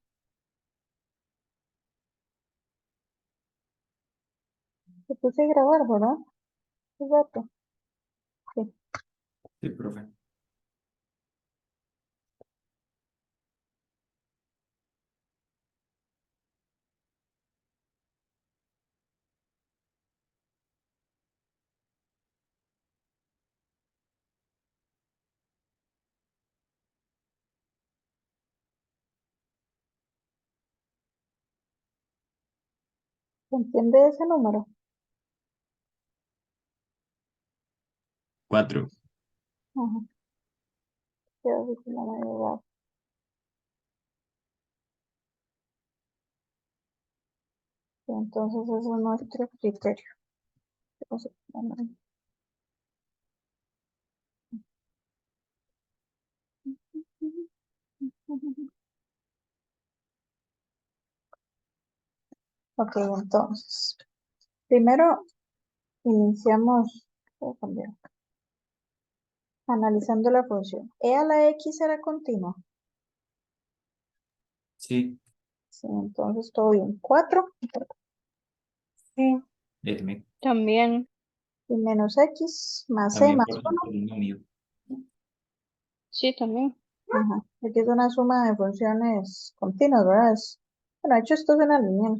Se puse a grabar, ¿verdad? Exacto. Sí. Sí, profe. ¿Se entiende ese número? 4. Ajá. Quiero decir que no me llegado. Entonces ese es nuestro criterio. Vamos a poner ahí. Ok, entonces, primero iniciamos, voy a cambiar, analizando la función. ¿E a la x era continua? Sí, Sí, entonces todo bien. 4 Sí, déjeme. también. y menos x más c También más por 1. el mismo mío. Sí, también. Ajá. Aquí es una suma de funciones continuas, ¿verdad? Bueno, de hecho esto es una lineal.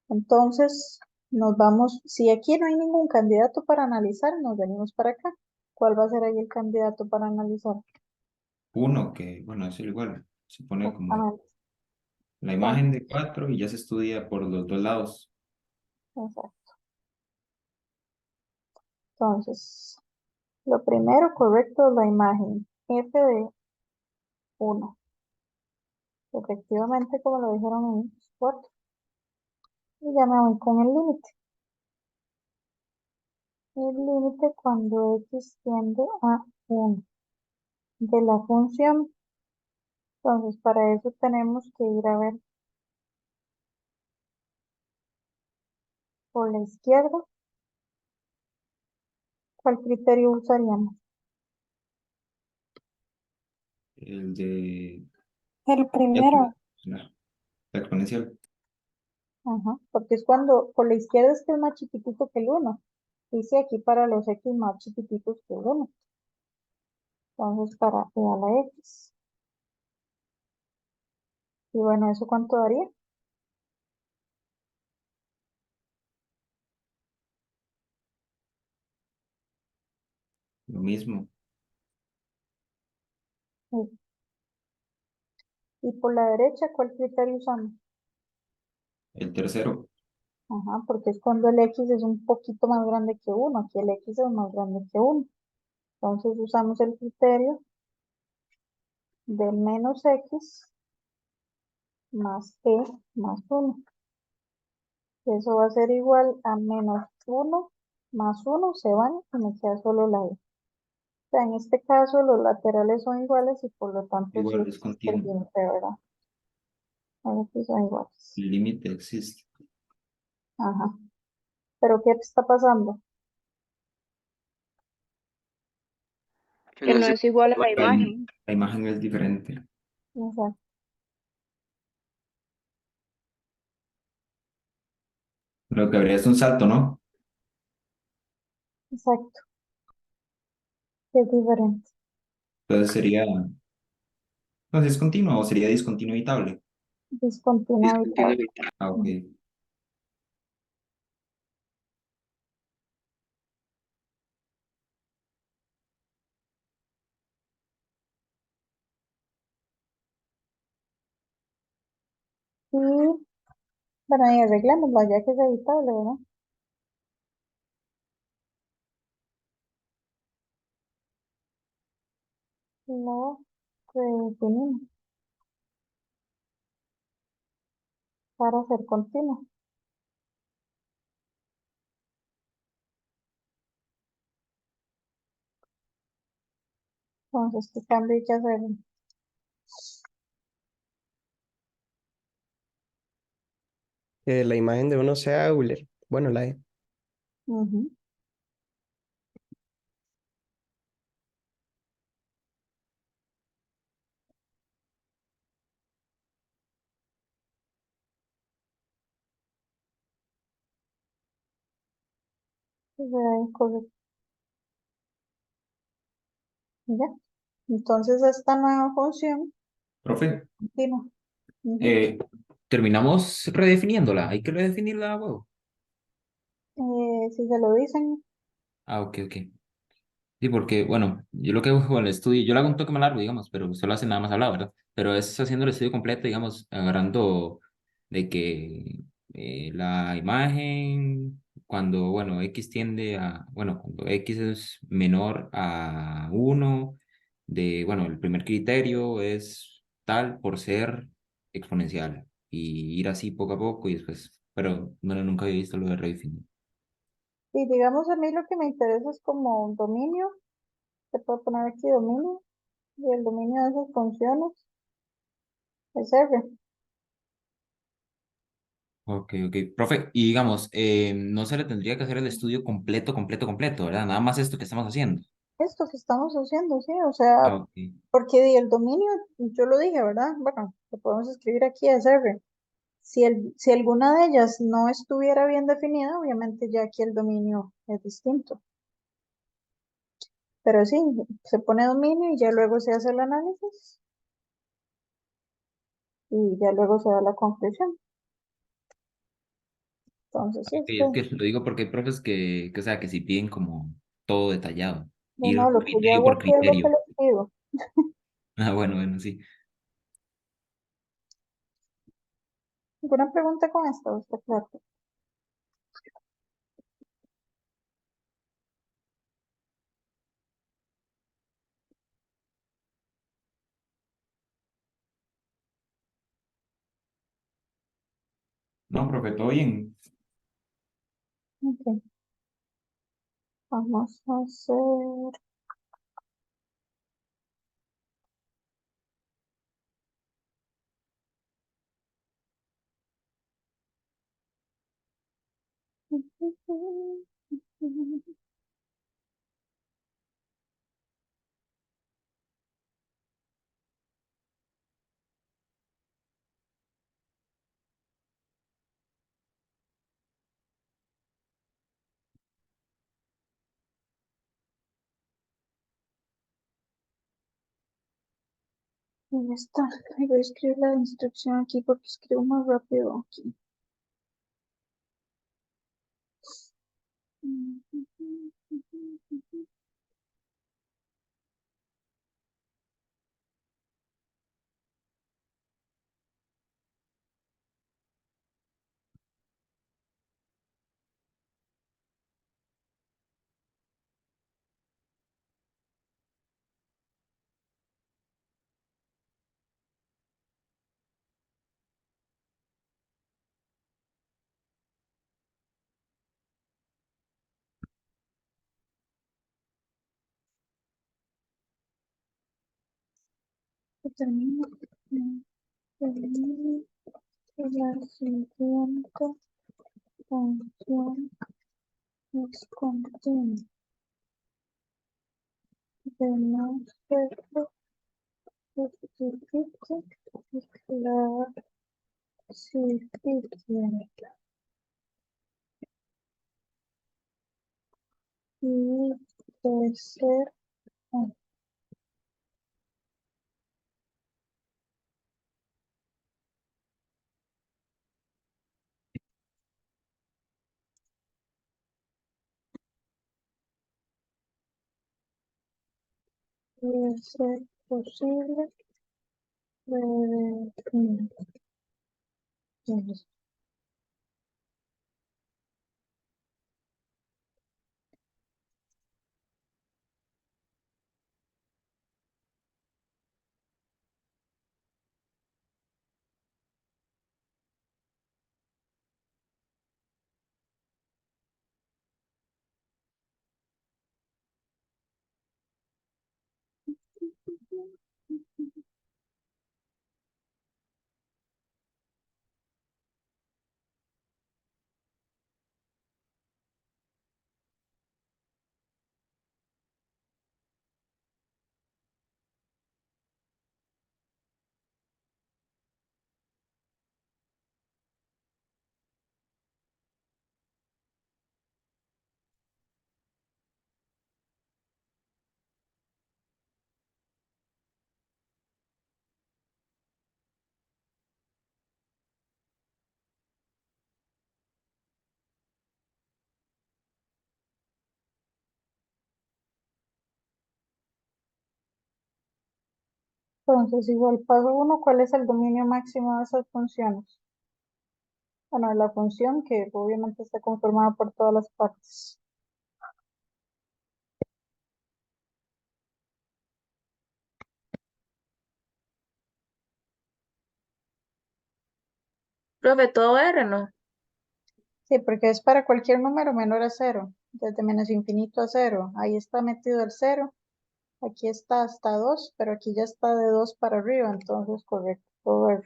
Entonces, nos vamos, si aquí no hay ningún candidato para analizar, nos venimos para acá. ¿Cuál va a ser ahí el candidato para analizar? Uno que, bueno, es igual. Se pone como Exactamente. la imagen de 4 y ya se estudia por los dos lados. Exacto. Entonces, lo primero correcto es la imagen f de 1. Efectivamente, como lo dijeron en 4. Y ya me voy con el límite. El límite cuando x tiende a 1 de la función. Entonces, para eso tenemos que ir a ver por la izquierda cuál criterio usaríamos. El de El primero. la exponencial. Ajá, porque es cuando por la izquierda es que es más chiquitito que el 1. Dice aquí para los x más chiquititos que el 1. Entonces, para e a la x. Y bueno, ¿eso cuánto daría? Lo mismo. Sí. Y por la derecha, ¿cuál criterio usamos? El tercero. Ajá, porque es cuando el x es un poquito más grande que 1. Aquí el x es más grande que 1. Entonces usamos el criterio de menos x más e más 1. Eso va a ser igual a menos 1 más 1 se van y me queda solo la e. O sea, en este caso los laterales son iguales y por lo tanto sí Igual es existe el continuo. límite, ¿verdad? Ahora sí son iguales. El límite existe. Ajá. ¿Pero qué está pasando? Que Que no no es es igual a la La, imagen. la imagen es diferente. Exacto. Lo que habría es un salto, ¿no? Exacto. Es diferente. Entonces sería, no sé si es continuo o sería discontinuo evitable. Discontinuo discontinuo. evitable. Ah, ok. Y bueno, ahí arreglémoslo ya que es evitable, ¿verdad? Lo redefinimos para hacer continuo. Entonces, ¿qué cambio hay que hacer? que la imagen de uno sea Euler. Bueno, la E. Ujú. Correcto. Ya. Entonces esta nueva función Profe, continua. Ujú. eh, terminamos redefiniéndola. Hay que redefinirla, huevo. Si se lo dicen, Ah, ok, ok. Sí, porque, bueno, yo lo que hago con el estudio, yo lo hago un toque más largo, digamos, pero usted lo hace nada más hablado, ¿verdad? Pero es haciendo el estudio completo, digamos, agarrando de que la imagen, cuando, bueno, X tiende a, bueno, cuando X es menor a uno bueno, el primer criterio es tal por ser exponencial, y ir así poco a poco y después, pero, bueno, nunca había visto lo de redefinir. y digamos a mí lo que me interesa es como un dominio, se puede poner aquí dominio, y el dominio de esas funciones es R. Ok, ok. Profe, y digamos, no se le tendría que hacer el estudio completo, completo, completo, ¿verdad? Nada más esto que estamos haciendo. Esto que estamos haciendo, sí, o sea, Ah, ok. porque el dominio, yo lo dije, ¿verdad? Bueno, lo podemos escribir aquí es R. Si alguna de ellas no estuviera bien definida, obviamente ya aquí el dominio es distinto. Pero sí, se pone dominio y ya luego se hace el análisis y ya luego se da la conclusión. Entonces, sí, Sí, es que lo digo porque hay profes o sea, que si piden como todo detallado, no, ir lo que yo criterio hago por aquí es lo que criterio. les pido. Ah, bueno, bueno, sí. ¿Alguna pregunta con esto? ¿Está claro? No, profe, todo bien. Ok, vamos a hacer... Y ya está. Ahí voy a escribir la instrucción aquí porque escribo más rápido aquí. Y termino. Termino la siguiente función es continua. Demuestra justifique la suficiencia y de ser de ser posible redefinir. Entonces, igual paso uno, ¿cuál es el dominio máximo de esas funciones? Bueno, la función que obviamente está conformada por todas las partes. Profe, todo R, ¿no? Sí, porque es para cualquier número menor a cero, desde menos infinito a cero. Ahí está metido el cero, aquí está hasta 2, pero aquí ya está de 2 para arriba, entonces correcto, todo R.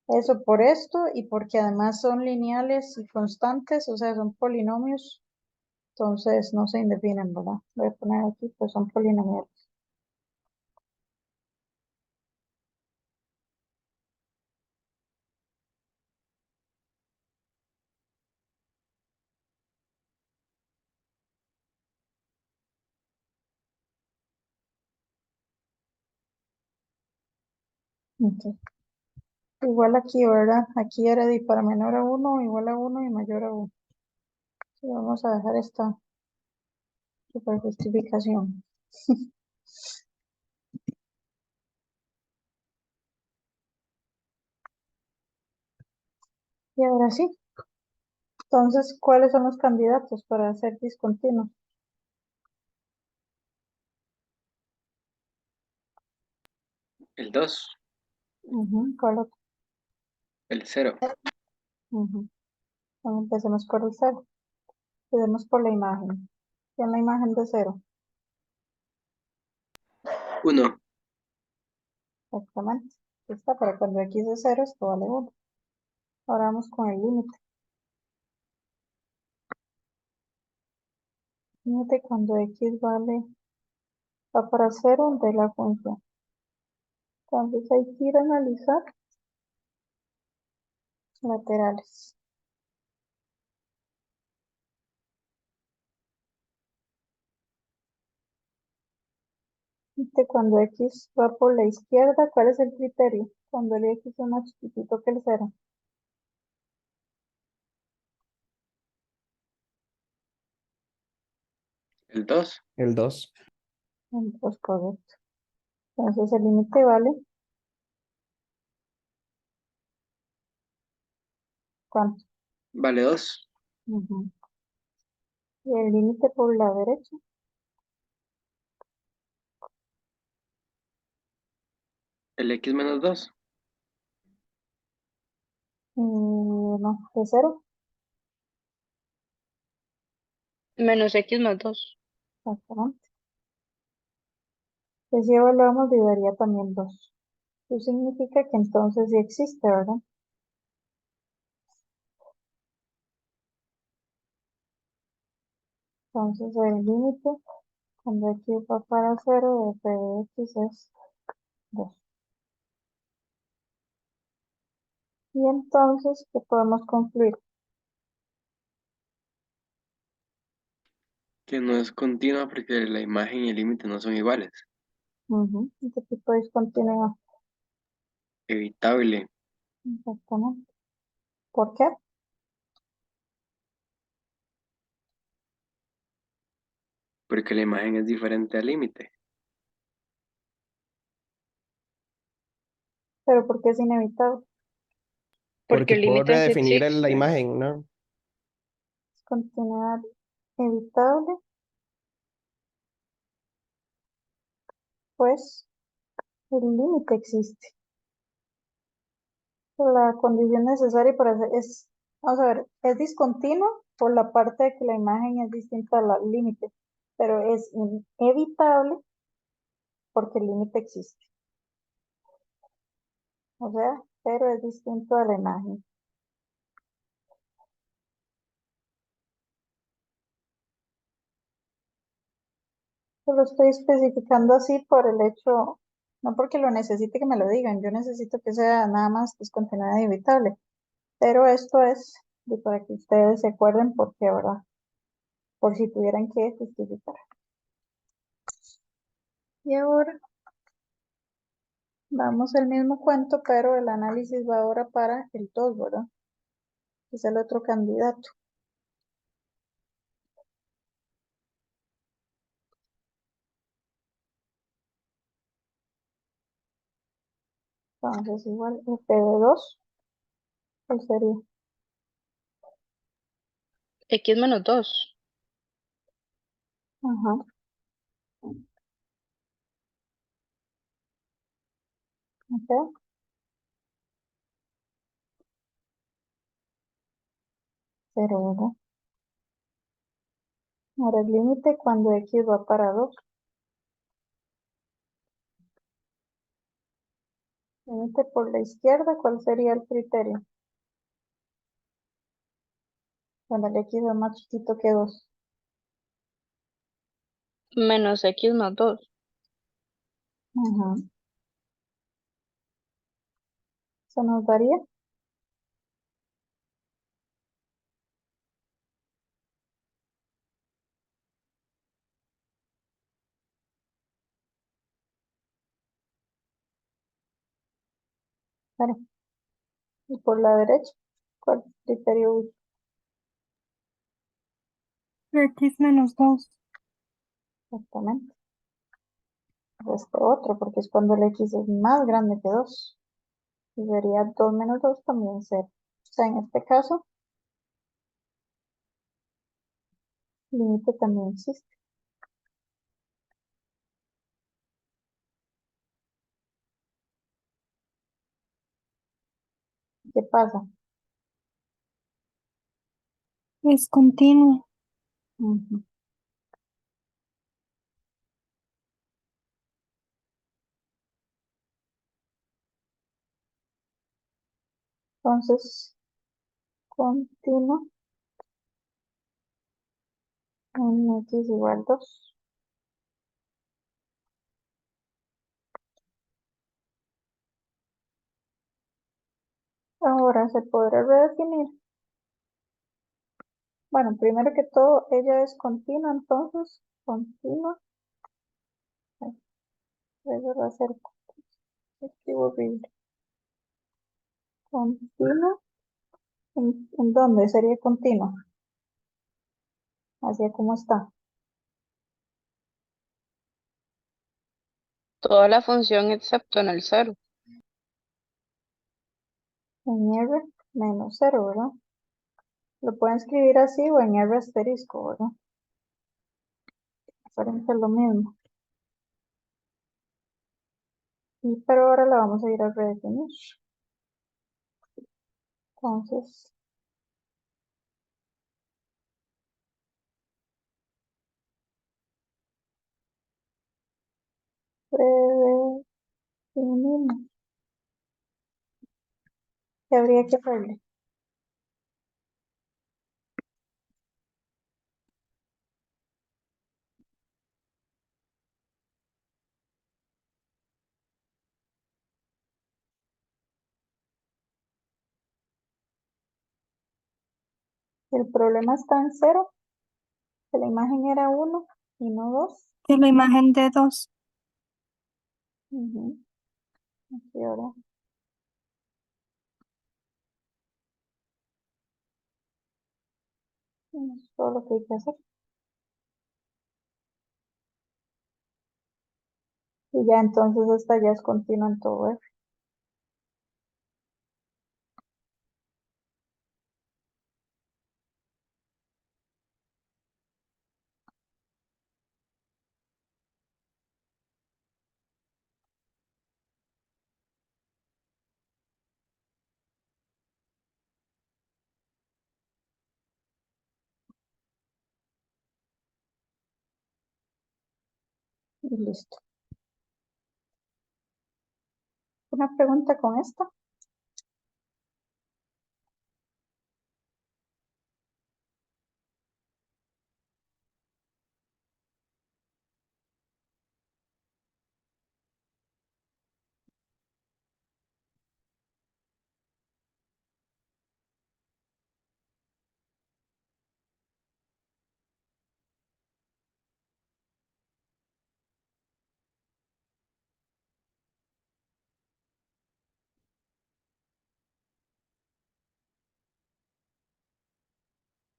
Eso por esto y porque además son lineales y constantes, o sea, son polinomios, entonces no se indefinen, ¿verdad? Voy a poner aquí, pues son polinomiales. Ok. Igual aquí, ¿verdad? Aquí era de para menor a 1, igual a 1 y mayor a 1. Vamos a dejar esta super justificación. Y ahora sí. Entonces, ¿cuáles son los candidatos para ser discontinuos? El 2, ¿Cuál otro? el 0, Ujú. Bueno, empecemos por el cero. Empecemos por la imagen. ¿Qué es la imagen de cero? 1, Exactamente. Aquí está, pero cuando x es cero, esto vale 1. Ahora vamos con el límite. Límite cuando x va para cero de la función. Entonces hay que ir a analizar laterales. Cuando x va por la izquierda, ¿cuál es el criterio? Cuando el x es más chiquitito que el cero. el 2, El 2. Pues correcto. Entonces el límite vale, ¿cuánto? vale 2, Ujú. Y el límite por la derecha, el x menos 2, no, de cero. Menos x más 2. Exactamente. Que si evaluamos, daría también 2. Eso significa que entonces sí existe, ¿verdad? Entonces el límite, cuando x va para cero, de f de x es 2. Y entonces, ¿qué podemos concluir? que no es continua porque la imagen y el límite no son iguales. ¿Qué tipo de discontinuidad? Evitable, Exactamente. ¿Por qué? porque la imagen es diferente al límite. Pero porque es inevitable. Porque Porque el puedo límite sí redefinir la existe. imagen, ¿no? Discontinuidad evitable, pues el límite existe. La condición necesaria para hacer vamos a ver, es discontinuo por la parte de que la imagen es distinta al límite, pero es inevitable porque el límite existe. O sea, pero es distinto a la imagen. Yo lo estoy especificando así por el hecho, no porque lo necesite que me lo digan, yo necesito que sea nada más discontinuidad evitable, pero esto es para que ustedes se acuerden por qué, ¿verdad? Por si tuvieran que justificar. Y ahora damos el mismo cuento, pero el análisis va ahora para el 2, ¿verdad? Es el otro candidato. Entonces igual f de 2, ¿cuál sería? X menos 2. Ajá. Ok. 0, ¿verdad? Ahora el límite cuando x va para 2. Límite por la izquierda, ¿cuál sería el criterio? Cuando el x es más chiquito que 2. Menos X más 2. Ajá. ¿Se nos daría? Claro. Y por la derecha, ¿cuál criterio uso? X menos 2. Exactamente. Este otro, porque es cuando el x es más grande que 2. Y sería 2 menos 2 también 0. O sea, en este caso, límite también existe. ¿Qué pasa? Es continuo. Ujú. Entonces, continuo en x igual 2. Ahora se podrá redefinir. Bueno, primero que todo, ella es continua, entonces, continua. Ay, eso va a ser, escribo horrible. Continua, ¿en dónde sería continua? Así como está. Toda la función excepto en el 0. En R menos 0, ¿verdad? Lo pueden escribir así o en R asterisco, ¿verdad? Aparece lo mismo. Pero ahora la vamos a ir a redefinir. Entonces, redefinimos. ¿Qué habría que hacerle? El problema está en 0, que la imagen era 1 y no 2. De la imagen de 2. Aquí ahora. Es todo lo que hay que hacer. Y ya entonces esta ya es continua en todo R. Y listo. Una pregunta con esta.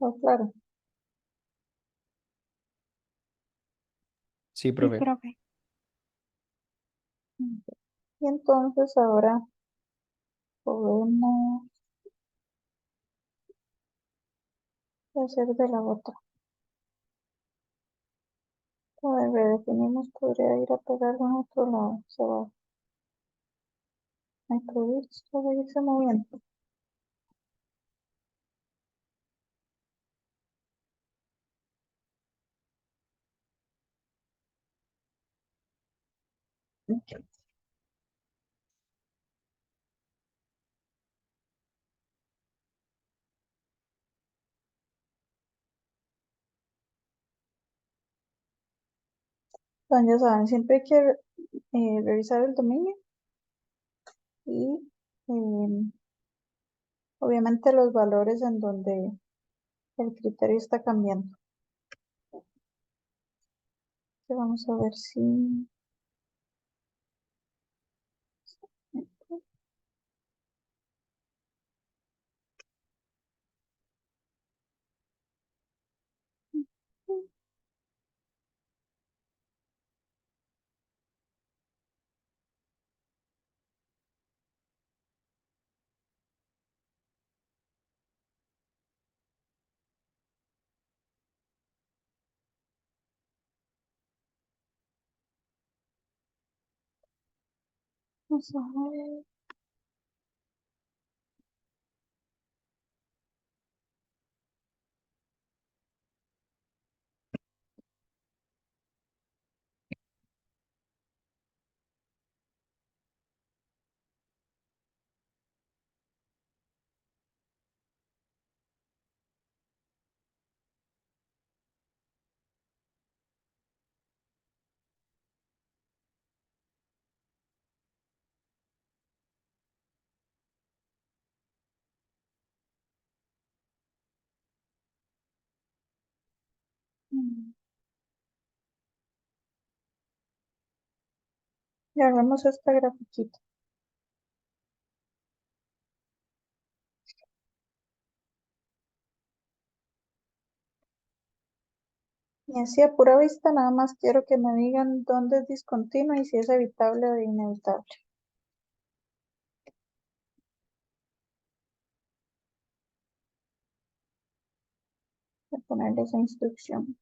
Oh, claro. Sí, Sí, profe. profe. Y entonces ahora podemos hacer de la otra. A ver, redefinimos, podría ir a pegarlo en otro lado. Se va a incluir, esto va a irse moviendo. Entonces, ya saben, siempre hay que revisar el dominio y obviamente los valores en donde el criterio está cambiando. Que vamos a ver si... Vamos a ver. Y hagamos esta grafiquita. Y así a pura vista nada más quiero que me digan dónde es discontinuo y si es evitable o inevitable. Voy a ponerle esa instrucción.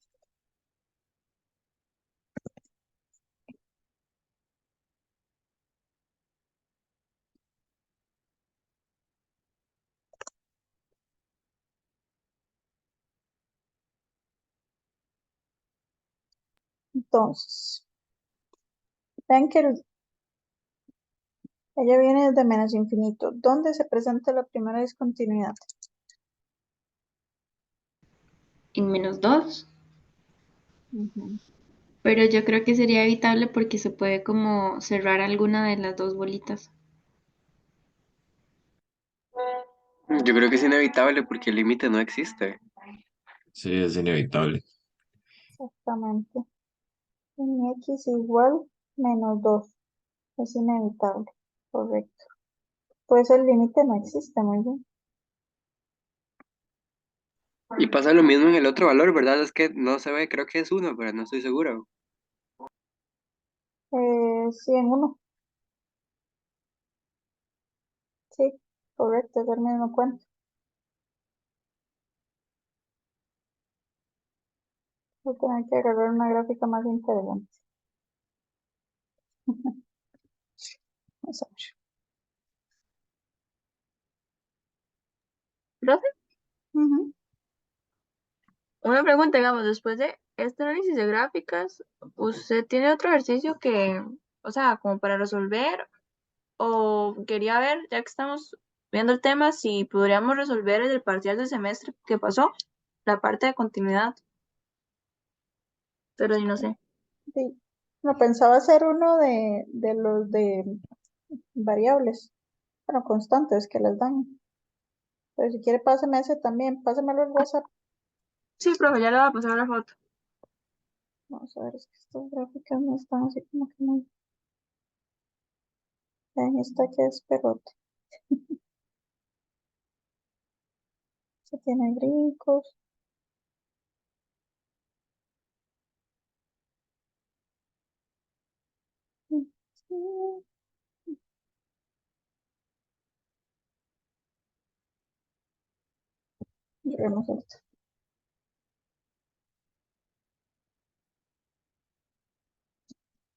Entonces, ven que ella viene desde menos infinito. ¿Dónde se presenta la primera discontinuidad? En -2. Ujú. Pero yo creo que sería evitable porque se puede como cerrar alguna de las dos bolitas. Yo creo que es inevitable porque el límite no existe. Sí, es inevitable. Exactamente. En x igual -2. Es inevitable. Correcto. Pues el límite no existe, muy bien. Y pasa lo mismo en el otro valor, ¿verdad? Es que no se ve, creo que es uno, pero no estoy seguro. Sí, en uno. Sí, correcto, es el mismo cuento. Voy a tener que agarrar una gráfica más interesante. Vamos a ver. Profe, Ujú. una pregunta, digamos, después de este análisis de gráficas, ¿usted tiene otro ejercicio que, o sea, como para resolver? O quería ver, ya que estamos viendo el tema, si podríamos resolver el del parcial del semestre que pasó, la parte de continuidad, pero y no sé. Sí. No, pensaba hacer uno de los de variables, bueno, constantes que les dan. Pero si quiere, páseme ese también, pásemelo en WhatsApp. Sí, profe, ya le voy a pasar la foto. Vamos a ver, es que estas gráficas no están así como que muy... Ven, esta que es perote. Se tiene brincos. Cerremos esto.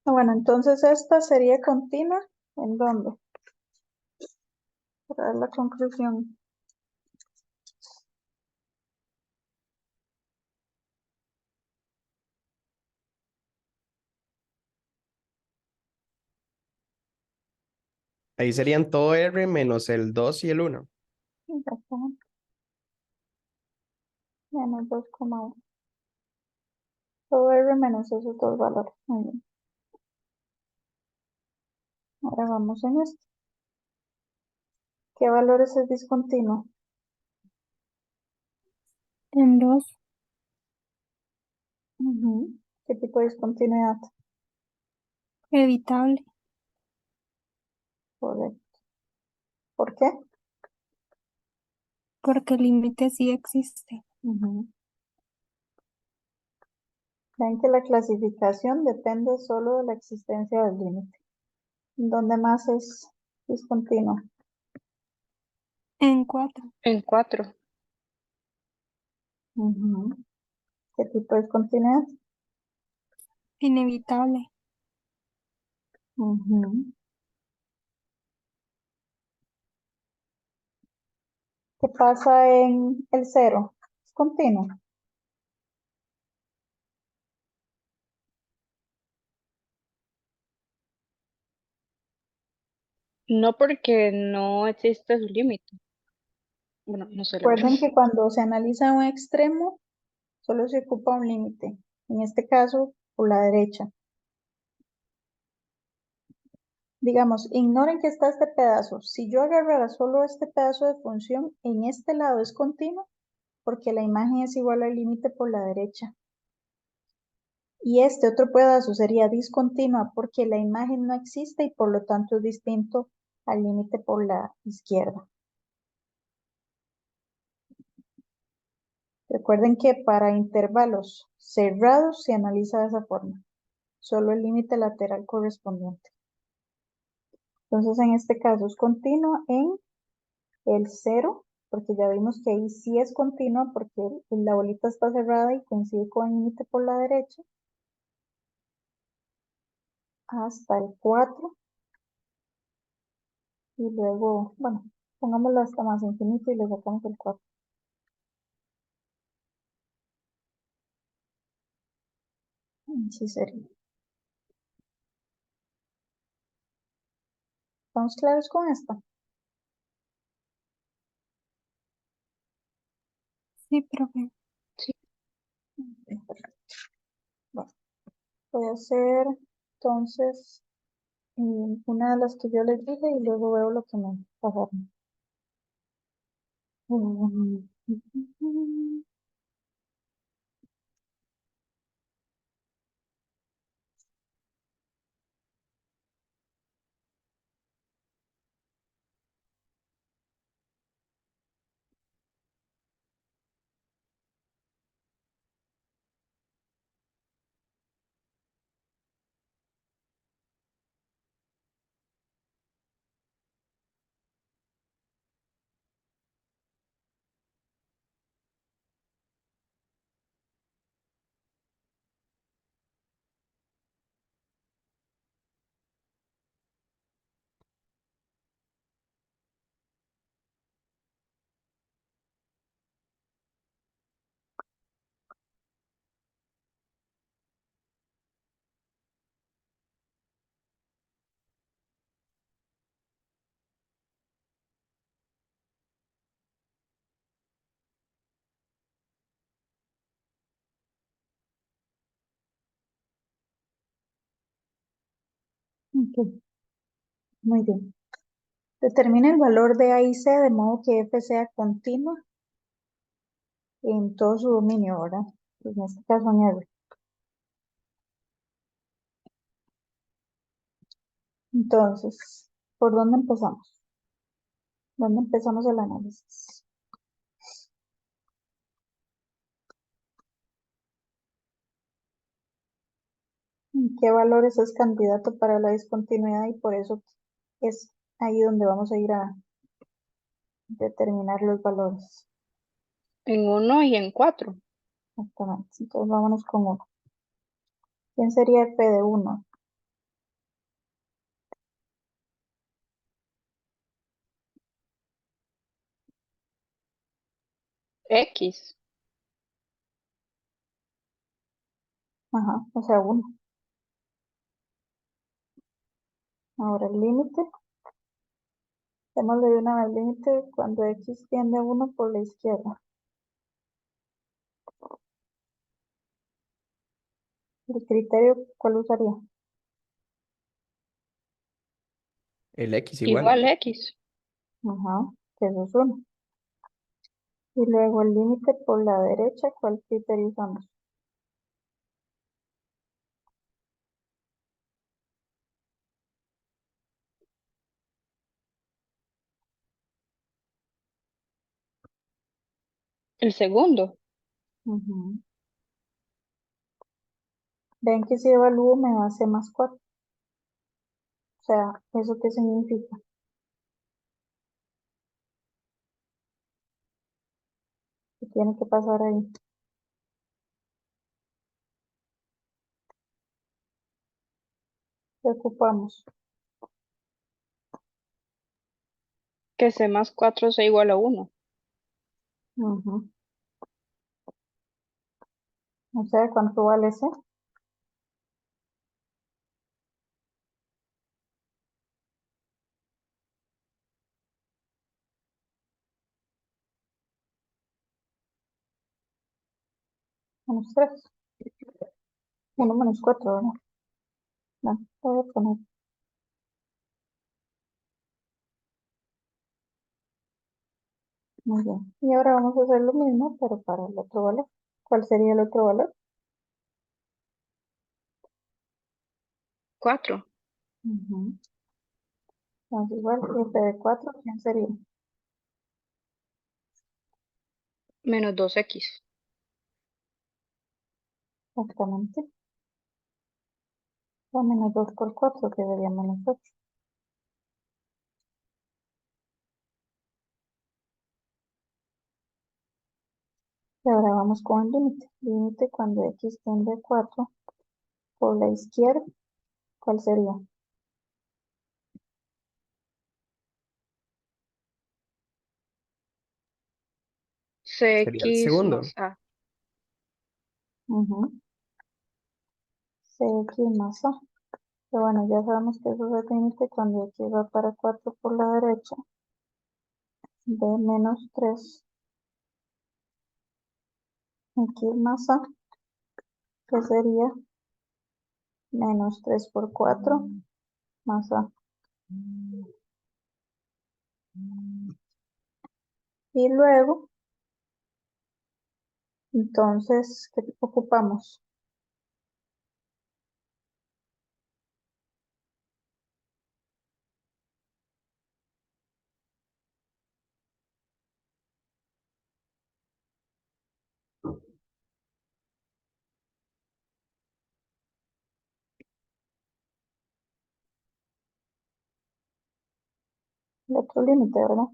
Bueno, entonces esta sería continua. ¿En dónde? Para dar la conclusión. Ahí serían todo R menos el 2 y el 1. Exactamente. Menos 2,1. Todo R menos esos dos valores. Muy bien. Ahora vamos en esto. ¿Qué valores es discontinuo? En 2, Ujú. ¿Qué tipo de discontinuidad? evitable. Correcto. ¿Por qué? Porque el límite sí existe. Ujú. Ven que la clasificación depende solo de la existencia del límite. ¿Dónde más es discontinuo? En 4, En 4. Ujú. ¿Qué tipo de discontinuidad? inevitable. Ujú. ¿Qué pasa en el cero? Es continuo. No, porque no existe su límite. Bueno, no sé la verdad. Recuerden que cuando se analiza un extremo, solo se ocupa un límite. En este caso, por la derecha. Digamos, ignoren que está este pedazo. Si yo agarrara solo este pedazo de función, en este lado es continuo porque la imagen es igual al límite por la derecha. Y este otro pedazo sería discontinua porque la imagen no existe y por lo tanto es distinto al límite por la izquierda. Recuerden que para intervalos cerrados se analiza de esa forma. Solo el límite lateral correspondiente. Entonces en este caso es continuo en el 0, porque ya vimos que ahí sí es continua porque la bolita está cerrada y coincide con el límite por la derecha, hasta el 4, y luego, bueno, pongámoslo hasta más infinito y le sacamos el 4. Así sería. ¿Estamos claros con esta? Sí, profe. Perfecto. Bueno, voy a hacer entonces una de las que yo les dije y luego veo lo que me pasaron. Ok, muy bien. Determina el valor de A y C de modo que F sea continua en todo su dominio, ¿verdad? En este caso en R. Entonces, ¿por dónde empezamos? ¿Dónde empezamos el análisis? ¿En qué valores es candidato para la discontinuidad? Y por eso es ahí donde vamos a ir a determinar los valores. En 1 y en 4. Exactamente. Entonces vámonos con 1. ¿Quién sería f de 1? X. Ajá, o sea, 1. Ahora el límite. Démosle de una vez el límite cuando x tiende a 1 por la izquierda. ¿El criterio cuál usaría? El X igual. Igual X. Ajá, que eso es 1. Y luego el límite por la derecha, ¿cuál criterio usamos? El segundo. Ujú. Ven que si evalúo me da c más 4. O sea, ¿eso qué significa? ¿Qué tiene que pasar ahí? ¿Qué ocupamos? Que C más 4 sea igual a 1. Ujú. O sea, ¿cuánto vale c? Menos 3. 1 menos 4, ¿verdad? No, voy a poner. Muy bien. Y ahora vamos a hacer lo mismo, pero para el otro valor. ¿Cuál sería el otro valor? 4. Ujú. Entonces, igual, f de 4, ¿quién sería? Menos 2X. Exactamente. O menos 2 por 4, que sería menos 8. Y ahora vamos con el límite. Límite cuando x tiende a 4 por la izquierda, ¿cuál sería? Sería el CX segundo. más A. Ujú. Cx más a. Pero bueno, ya sabemos que eso es el límite cuando x va para 4 por la derecha de menos 3 x más a, que sería menos 3 por 4 más a. Y luego, entonces, ¿qué ocupamos? El otro límite, ¿verdad?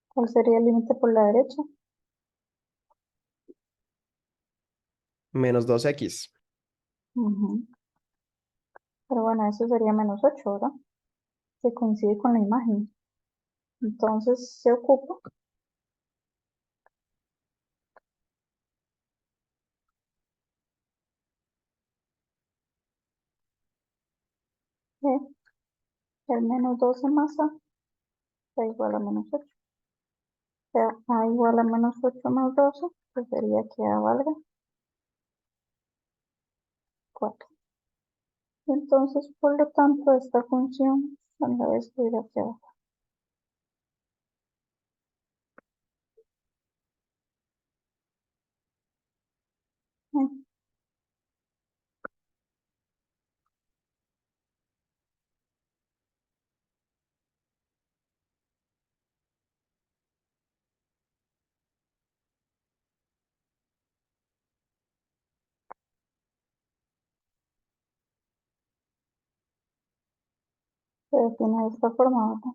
¿Cuál sería el límite por la derecha? Menos 2X. Ujú. Pero bueno, eso sería menos 8, ¿verdad? Que coincide con la imagen. Entonces se ocupa que el menos 12 más a sea igual a menos 8. O sea, a igual a menos 8 más 12, pues sería que a valga 4. Entonces, por lo tanto, esta función la voy a escribir aquí abajo. Mm, Se define de esta forma, ¿verdad?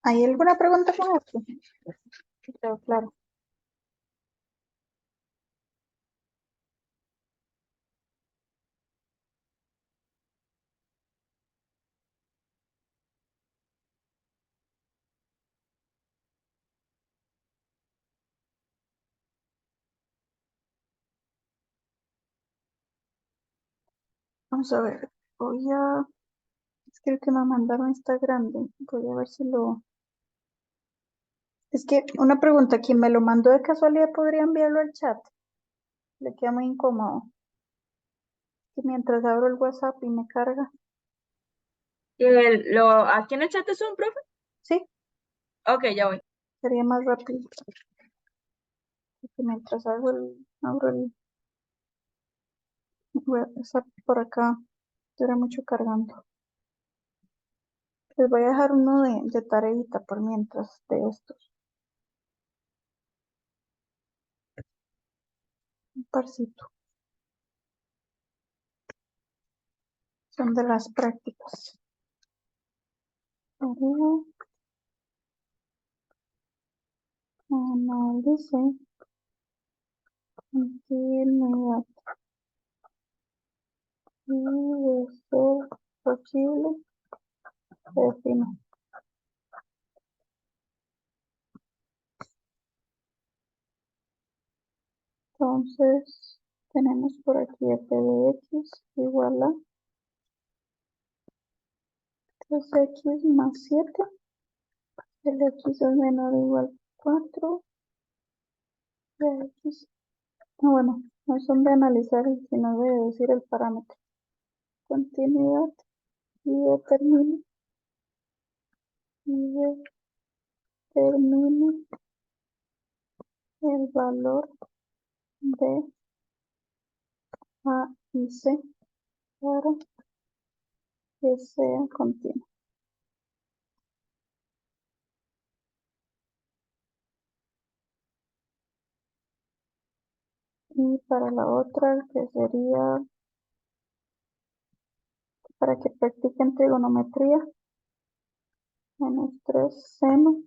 ¿Hay alguna pregunta con esto? Quedó claro. Vamos a ver. Es que el que me mandaron está grande. Voy a ver si lo... Es que una pregunta, ¿quién me lo mandó de casualidad podría enviarlo al chat? Le queda muy incómodo. Que mientras abro el WhatsApp y me carga. ¿Aquí en el chat es un profe? Sí, Ok, ya voy. sería más rápido. Porque mientras abro el WhatsApp por acá, dura mucho cargando. Les voy a dejar uno de tareita por mientras de estos. Un parcito. Son de las prácticas. Tarea, análisis, continuidad. Y de ser posible, define. Entonces, tenemos por aquí f de x igual a 3x más 7. El x es menor o igual a 4. De x. Bueno, no son de analizar, sino de decir el parámetro. Continuidad y determine. Y determine el valor de A y C para que sea continuo. Y para la otra, que sería para que practiquen trigonometría, menos 3 seno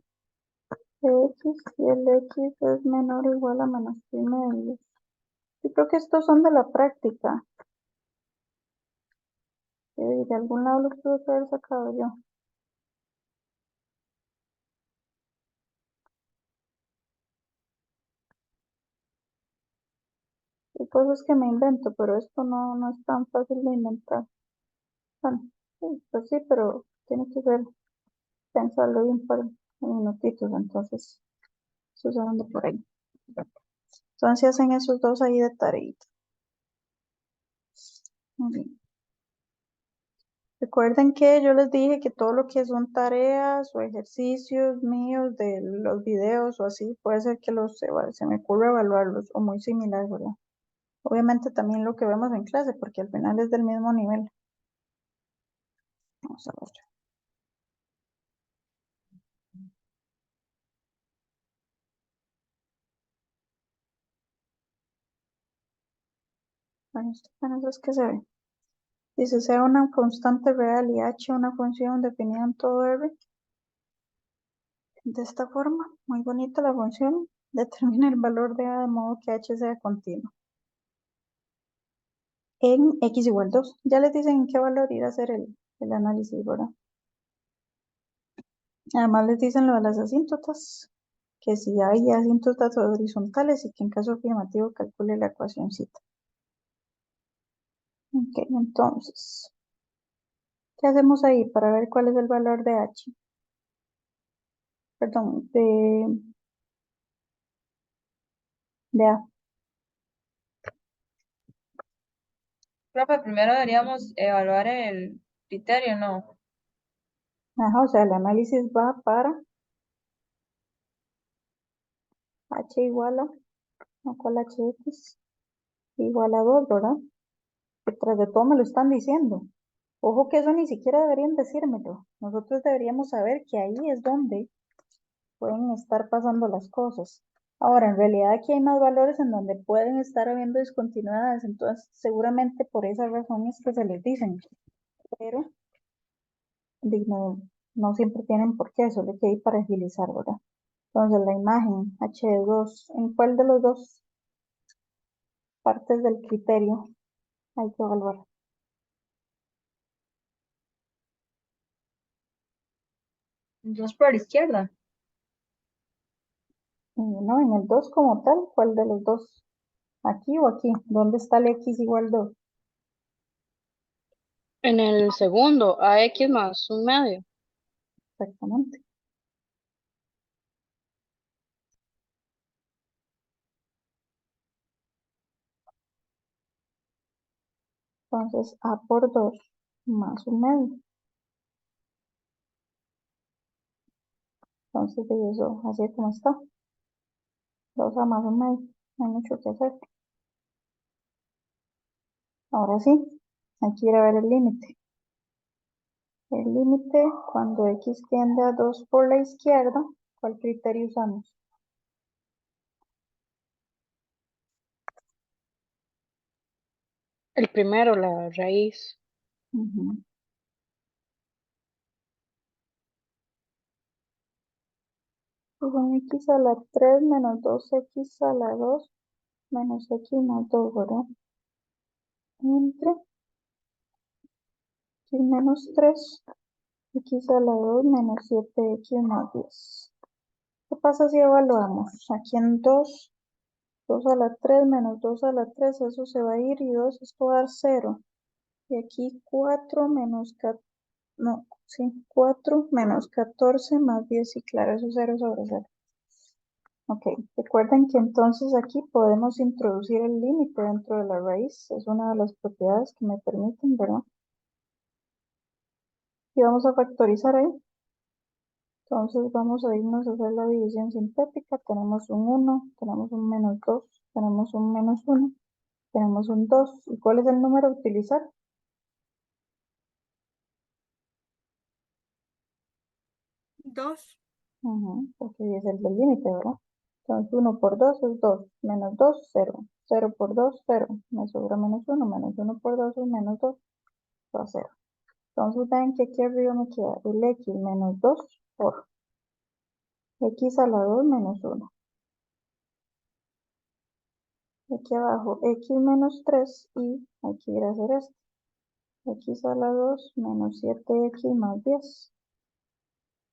de x y el x es menor o igual a menos pi medio. Yo creo que estos son de la práctica. De algún lado los tuve que haber sacado yo. Hay cosas que me invento, pero esto no es tan fácil de inventar. Bueno, sí, pues sí, pero tiene que ser pensarlo bien por minutitos, entonces se usaron de por ahí. Entonces hacen esos dos ahí de tareita. Muy bien. Recuerden que yo les dije que todo lo que son tareas o ejercicios míos de los videos o así, puede ser que se me ocurra evaluarlos o muy similar, ¿verdad? Obviamente también lo que vemos en clase, porque al final es del mismo nivel. Vamos a ver. Bueno, esto apenas es que se ve. Dice, sea una constante real y h una función definida en todo R. De esta forma, muy bonita la función, determina el valor de A de modo que h sea continuo. En x igual 2. Ya les dicen en qué valor ir a hacer el análisis, ¿verdad? Además les dicen lo de las asíntotas, que si hay asíntotas horizontales y que en caso afirmativo calcule la ecuacióncita. Ok, entonces, ¿qué hacemos ahí para ver cuál es el valor de h? Perdón, de A. Profe, primero deberíamos evaluar el criterio, ¿no? Ajá, o sea, el análisis va para h igual a, ¿no? ¿Cuál hx? Igual a 2, ¿verdad? Que tras de todo me lo están diciendo. Ojo que eso ni siquiera deberían decírmelo. Nosotros deberíamos saber que ahí es donde pueden estar pasando las cosas. Ahora, en realidad aquí hay más valores en donde pueden estar habiendo discontinuidades, entonces seguramente por esa razón es que se les dicen. Pero, digo, no siempre tienen por qué, solo que hay para agilizar, ¿verdad? Entonces la imagen H2, ¿en cuál de los dos partes del criterio hay que evaluar? Dos por la izquierda. No, en el 2 como tal, ¿cuál de los dos? ¿Aquí o aquí? ¿Dónde está el x igual 2? En el segundo, AX más un medio. Exactamente. Entonces, a por 2 más un medio. Entonces, de eso, así como está. 2a más un medio. No hay mucho que hacer. Ahora sí, hay que ir a ver el límite. El límite, cuando x tiende a 2 por la izquierda, ¿cuál criterio usamos? El primero, la raíz. Ujú. Pues son x a la 3 menos 2x a la 2 menos x más 2, ¿verdad? Entre x menos 3, x a la 2 menos 7x más 10. ¿Qué pasa si evaluamos? Aquí en 2, 2 a la 3 menos 2 a la 3, eso se va a ir y 2, esto va a dar 0. Y aquí 4 menos 14, no, sí, 4 menos 14 más 10, y claro, eso es 0 sobre 0. Ok, recuerden que entonces aquí podemos introducir el límite dentro de la raíz, es una de las propiedades que me permiten, ¿verdad? Y vamos a factorizar ahí. Entonces vamos a irnos a hacer la división sintética. Tenemos un 1, tenemos un menos 2, tenemos un menos 1, tenemos un 2. ¿Y cuál es el número a utilizar? 2. Porque es el del límite, ¿verdad? Entonces 1 por 2 es 2, menos 2, 0. 0 por 2, 0. Me sobra menos 1, menos 1 por 2 es menos 2, va a 0. Entonces ven que aquí arriba me queda el x menos 2 por x a la 2 menos 1. Aquí abajo x menos 3 y hay que ir a hacer esto. X a la 2 menos 7x más 10.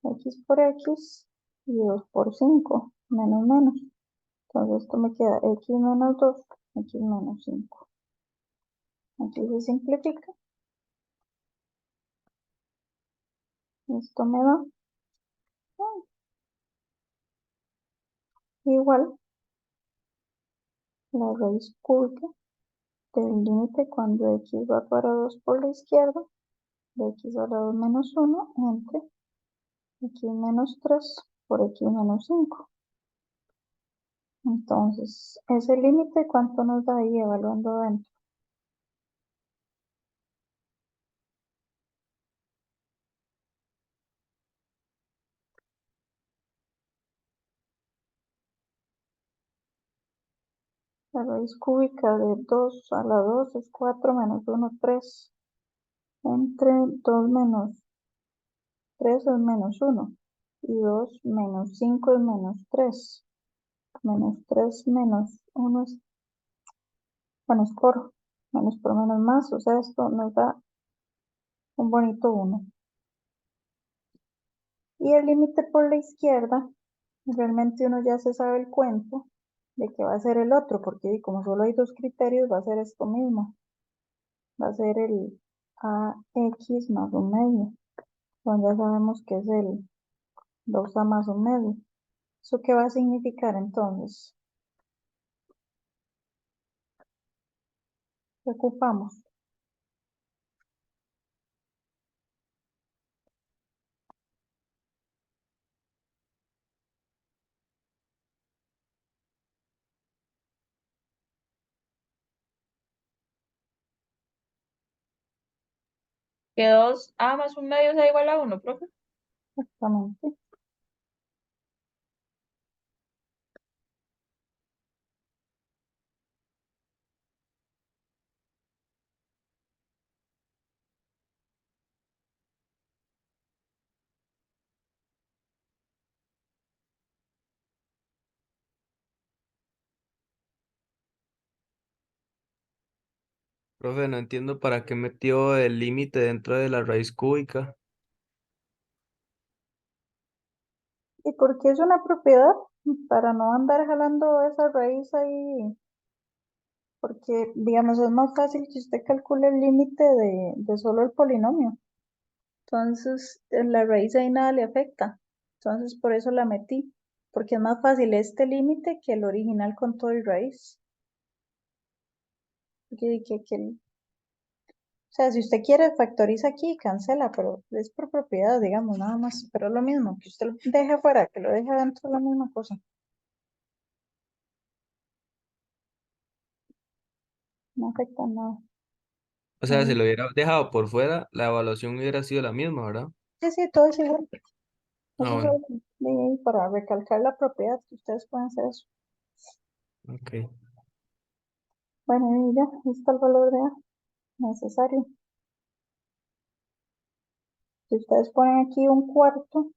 X por x y 2 por 5 menos menos. Entonces esto me queda x menos 2, x menos 5. Aquí se simplifica. Esto me da igual la raíz cúbica del límite cuando x va para 2 por la izquierda de x a la 2 menos 1 entre x menos 3 por x menos 5. Entonces, ese límite, ¿cuánto nos da ahí evaluando adentro? La raíz cúbica de 2 a la 2 es 4 menos 1, 3. Entre 2 menos 3 es menos 1. Y 2 menos 5 es menos 3. Menos 3 menos 1 es, bueno, es por menos por menos más. O sea, esto nos da un bonito 1. Y el límite por la izquierda, realmente uno ya se sabe el cuento de que va a ser el otro, porque como solo hay dos criterios, va a ser esto mismo. Va a ser el AX más un medio. Entonces ya sabemos que es el 2A más un medio. ¿Eso qué va a significar entonces? ¿Qué ocupamos? Que 2a más un medio sea igual a 1, profe. Exactamente. Profe, no entiendo para qué metió el límite dentro de la raíz cúbica. ¿Y por qué es una propiedad? Para no andar jalando esa raíz ahí, porque, digamos, es más fácil que usted calcule el límite de solo el polinomio. Entonces, la raíz ahí nada le afecta. Entonces, por eso la metí, porque es más fácil este límite que el original con todo y raíz. O sea, si usted quiere, factoriza aquí y cancela, pero es por propiedad, digamos, nada más. Pero es lo mismo, que usted lo deje afuera, que lo deje adentro, es la misma cosa. No afecta nada. O sea, si lo hubiera dejado por fuera, la evaluación hubiera sido la misma, ¿verdad? Sí, sí, todo es igual. Ah, Eso es bueno, de ahí para recalcar la propiedad, que ustedes pueden hacer eso. ok. Bueno, y ya, ahí está el valor de A necesario. Si ustedes ponen aquí un cuarto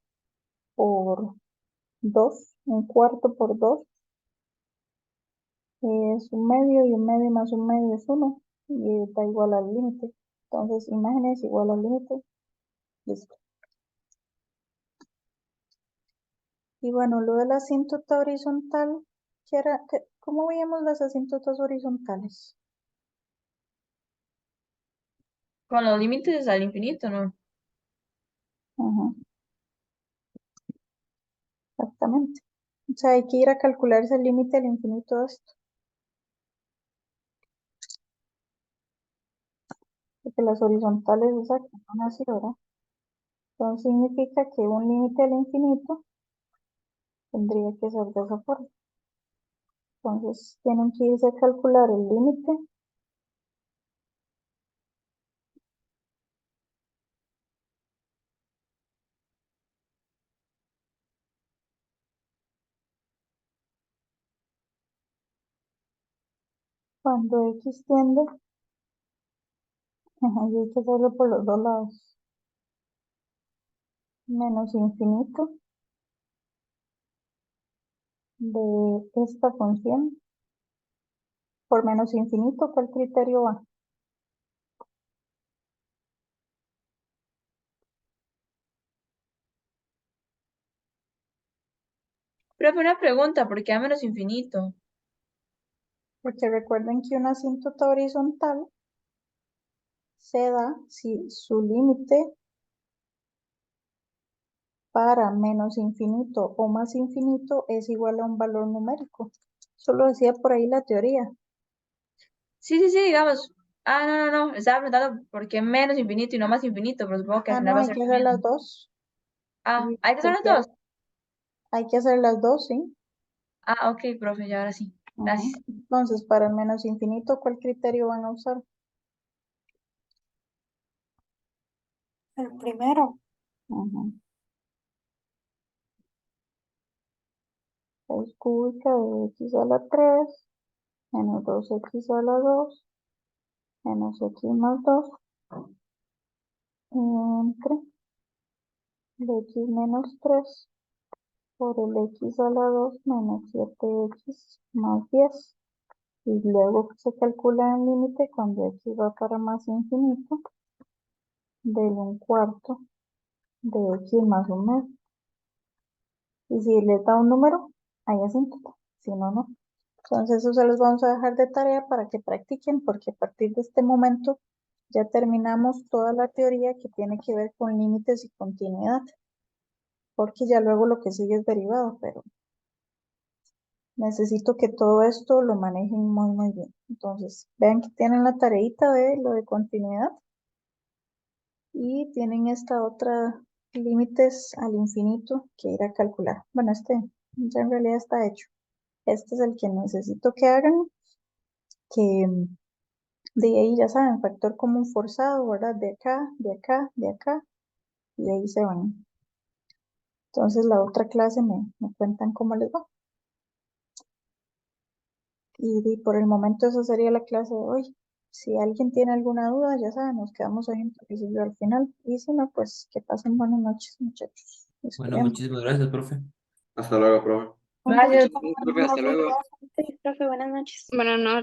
por 2, un cuarto por 2 es un medio, y un medio más un medio es 1, y da igual al límite. Entonces, imágenes igual al límite, listo. Y bueno, lo de la asíntota horizontal, ¿cómo veíamos las asíntotas horizontales? Con los límites al infinito, ¿no? Ajá, exactamente. O sea, hay que ir a calcularse el límite al infinito de esto, porque las horizontales exactas son así, ¿verdad? Entonces significa que un límite al infinito tendría que ser de esa forma. Entonces tienen que irse a calcular el límite cuando x tiende, y hay que hacerlo por los dos lados, menos infinito de esta función por menos infinito, ¿cuál criterio va? Pero una pregunta, ¿por qué a menos infinito? Porque recuerden que una asíntota horizontal se da si su límite para menos infinito o más infinito es igual a un valor numérico. Solo decía por ahí la teoría. Sí, sí, sí, digamos. Ah, no, no, no. Estaba preguntando por qué menos infinito y no más infinito, pero supongo que al Ah, final no, va a hay ser que lo hacer las mismo. dos. Ah, Y ¿hay que hacer las cualquiera, dos? hay que hacer las dos, ¿sí? Ah, ok, profe, ya ahora sí. Ujú. Gracias. Entonces, para el menos infinito, ¿cuál criterio van a usar? El primero. Ujú. Raíz cúbica de x a la 3 menos 2x a la 2 menos x más 2 entre de x menos 3 por el x a la 2 menos 7x más 10. Y luego se calcula el límite cuando x va para más infinito del 1/4 de x más un medio. Y si les da un número, hay asíntota, si no, no. Entonces eso se los vamos a dejar de tarea para que practiquen, porque a partir de este momento ya terminamos toda la teoría que tiene que ver con límites y continuidad, porque ya luego lo que sigue es derivado, pero necesito que todo esto lo manejen muy, muy bien. Entonces, vean que tienen la tareita de lo de continuidad y tienen esta otra límites al infinito que ir a calcular. Bueno, este ya en realidad está hecho. Este es el que necesito que hagan, que de ahí ya saben, factor común forzado, ¿verdad? De acá, de acá, de acá, y ahí se van. Entonces la otra clase me cuentan cómo les va. Por el momento esa sería la clase de hoy. Si alguien tiene alguna duda, ya saben, nos quedamos ahí un toquecillo al final. Y si no, pues que pasen buenas noches, muchachos. Bueno, Esperemos. muchísimas gracias, profe. Hasta luego, profe. Un Gracias. gusto. Profe, hasta luego. Sí, profe, buenas noches. Buenas noches.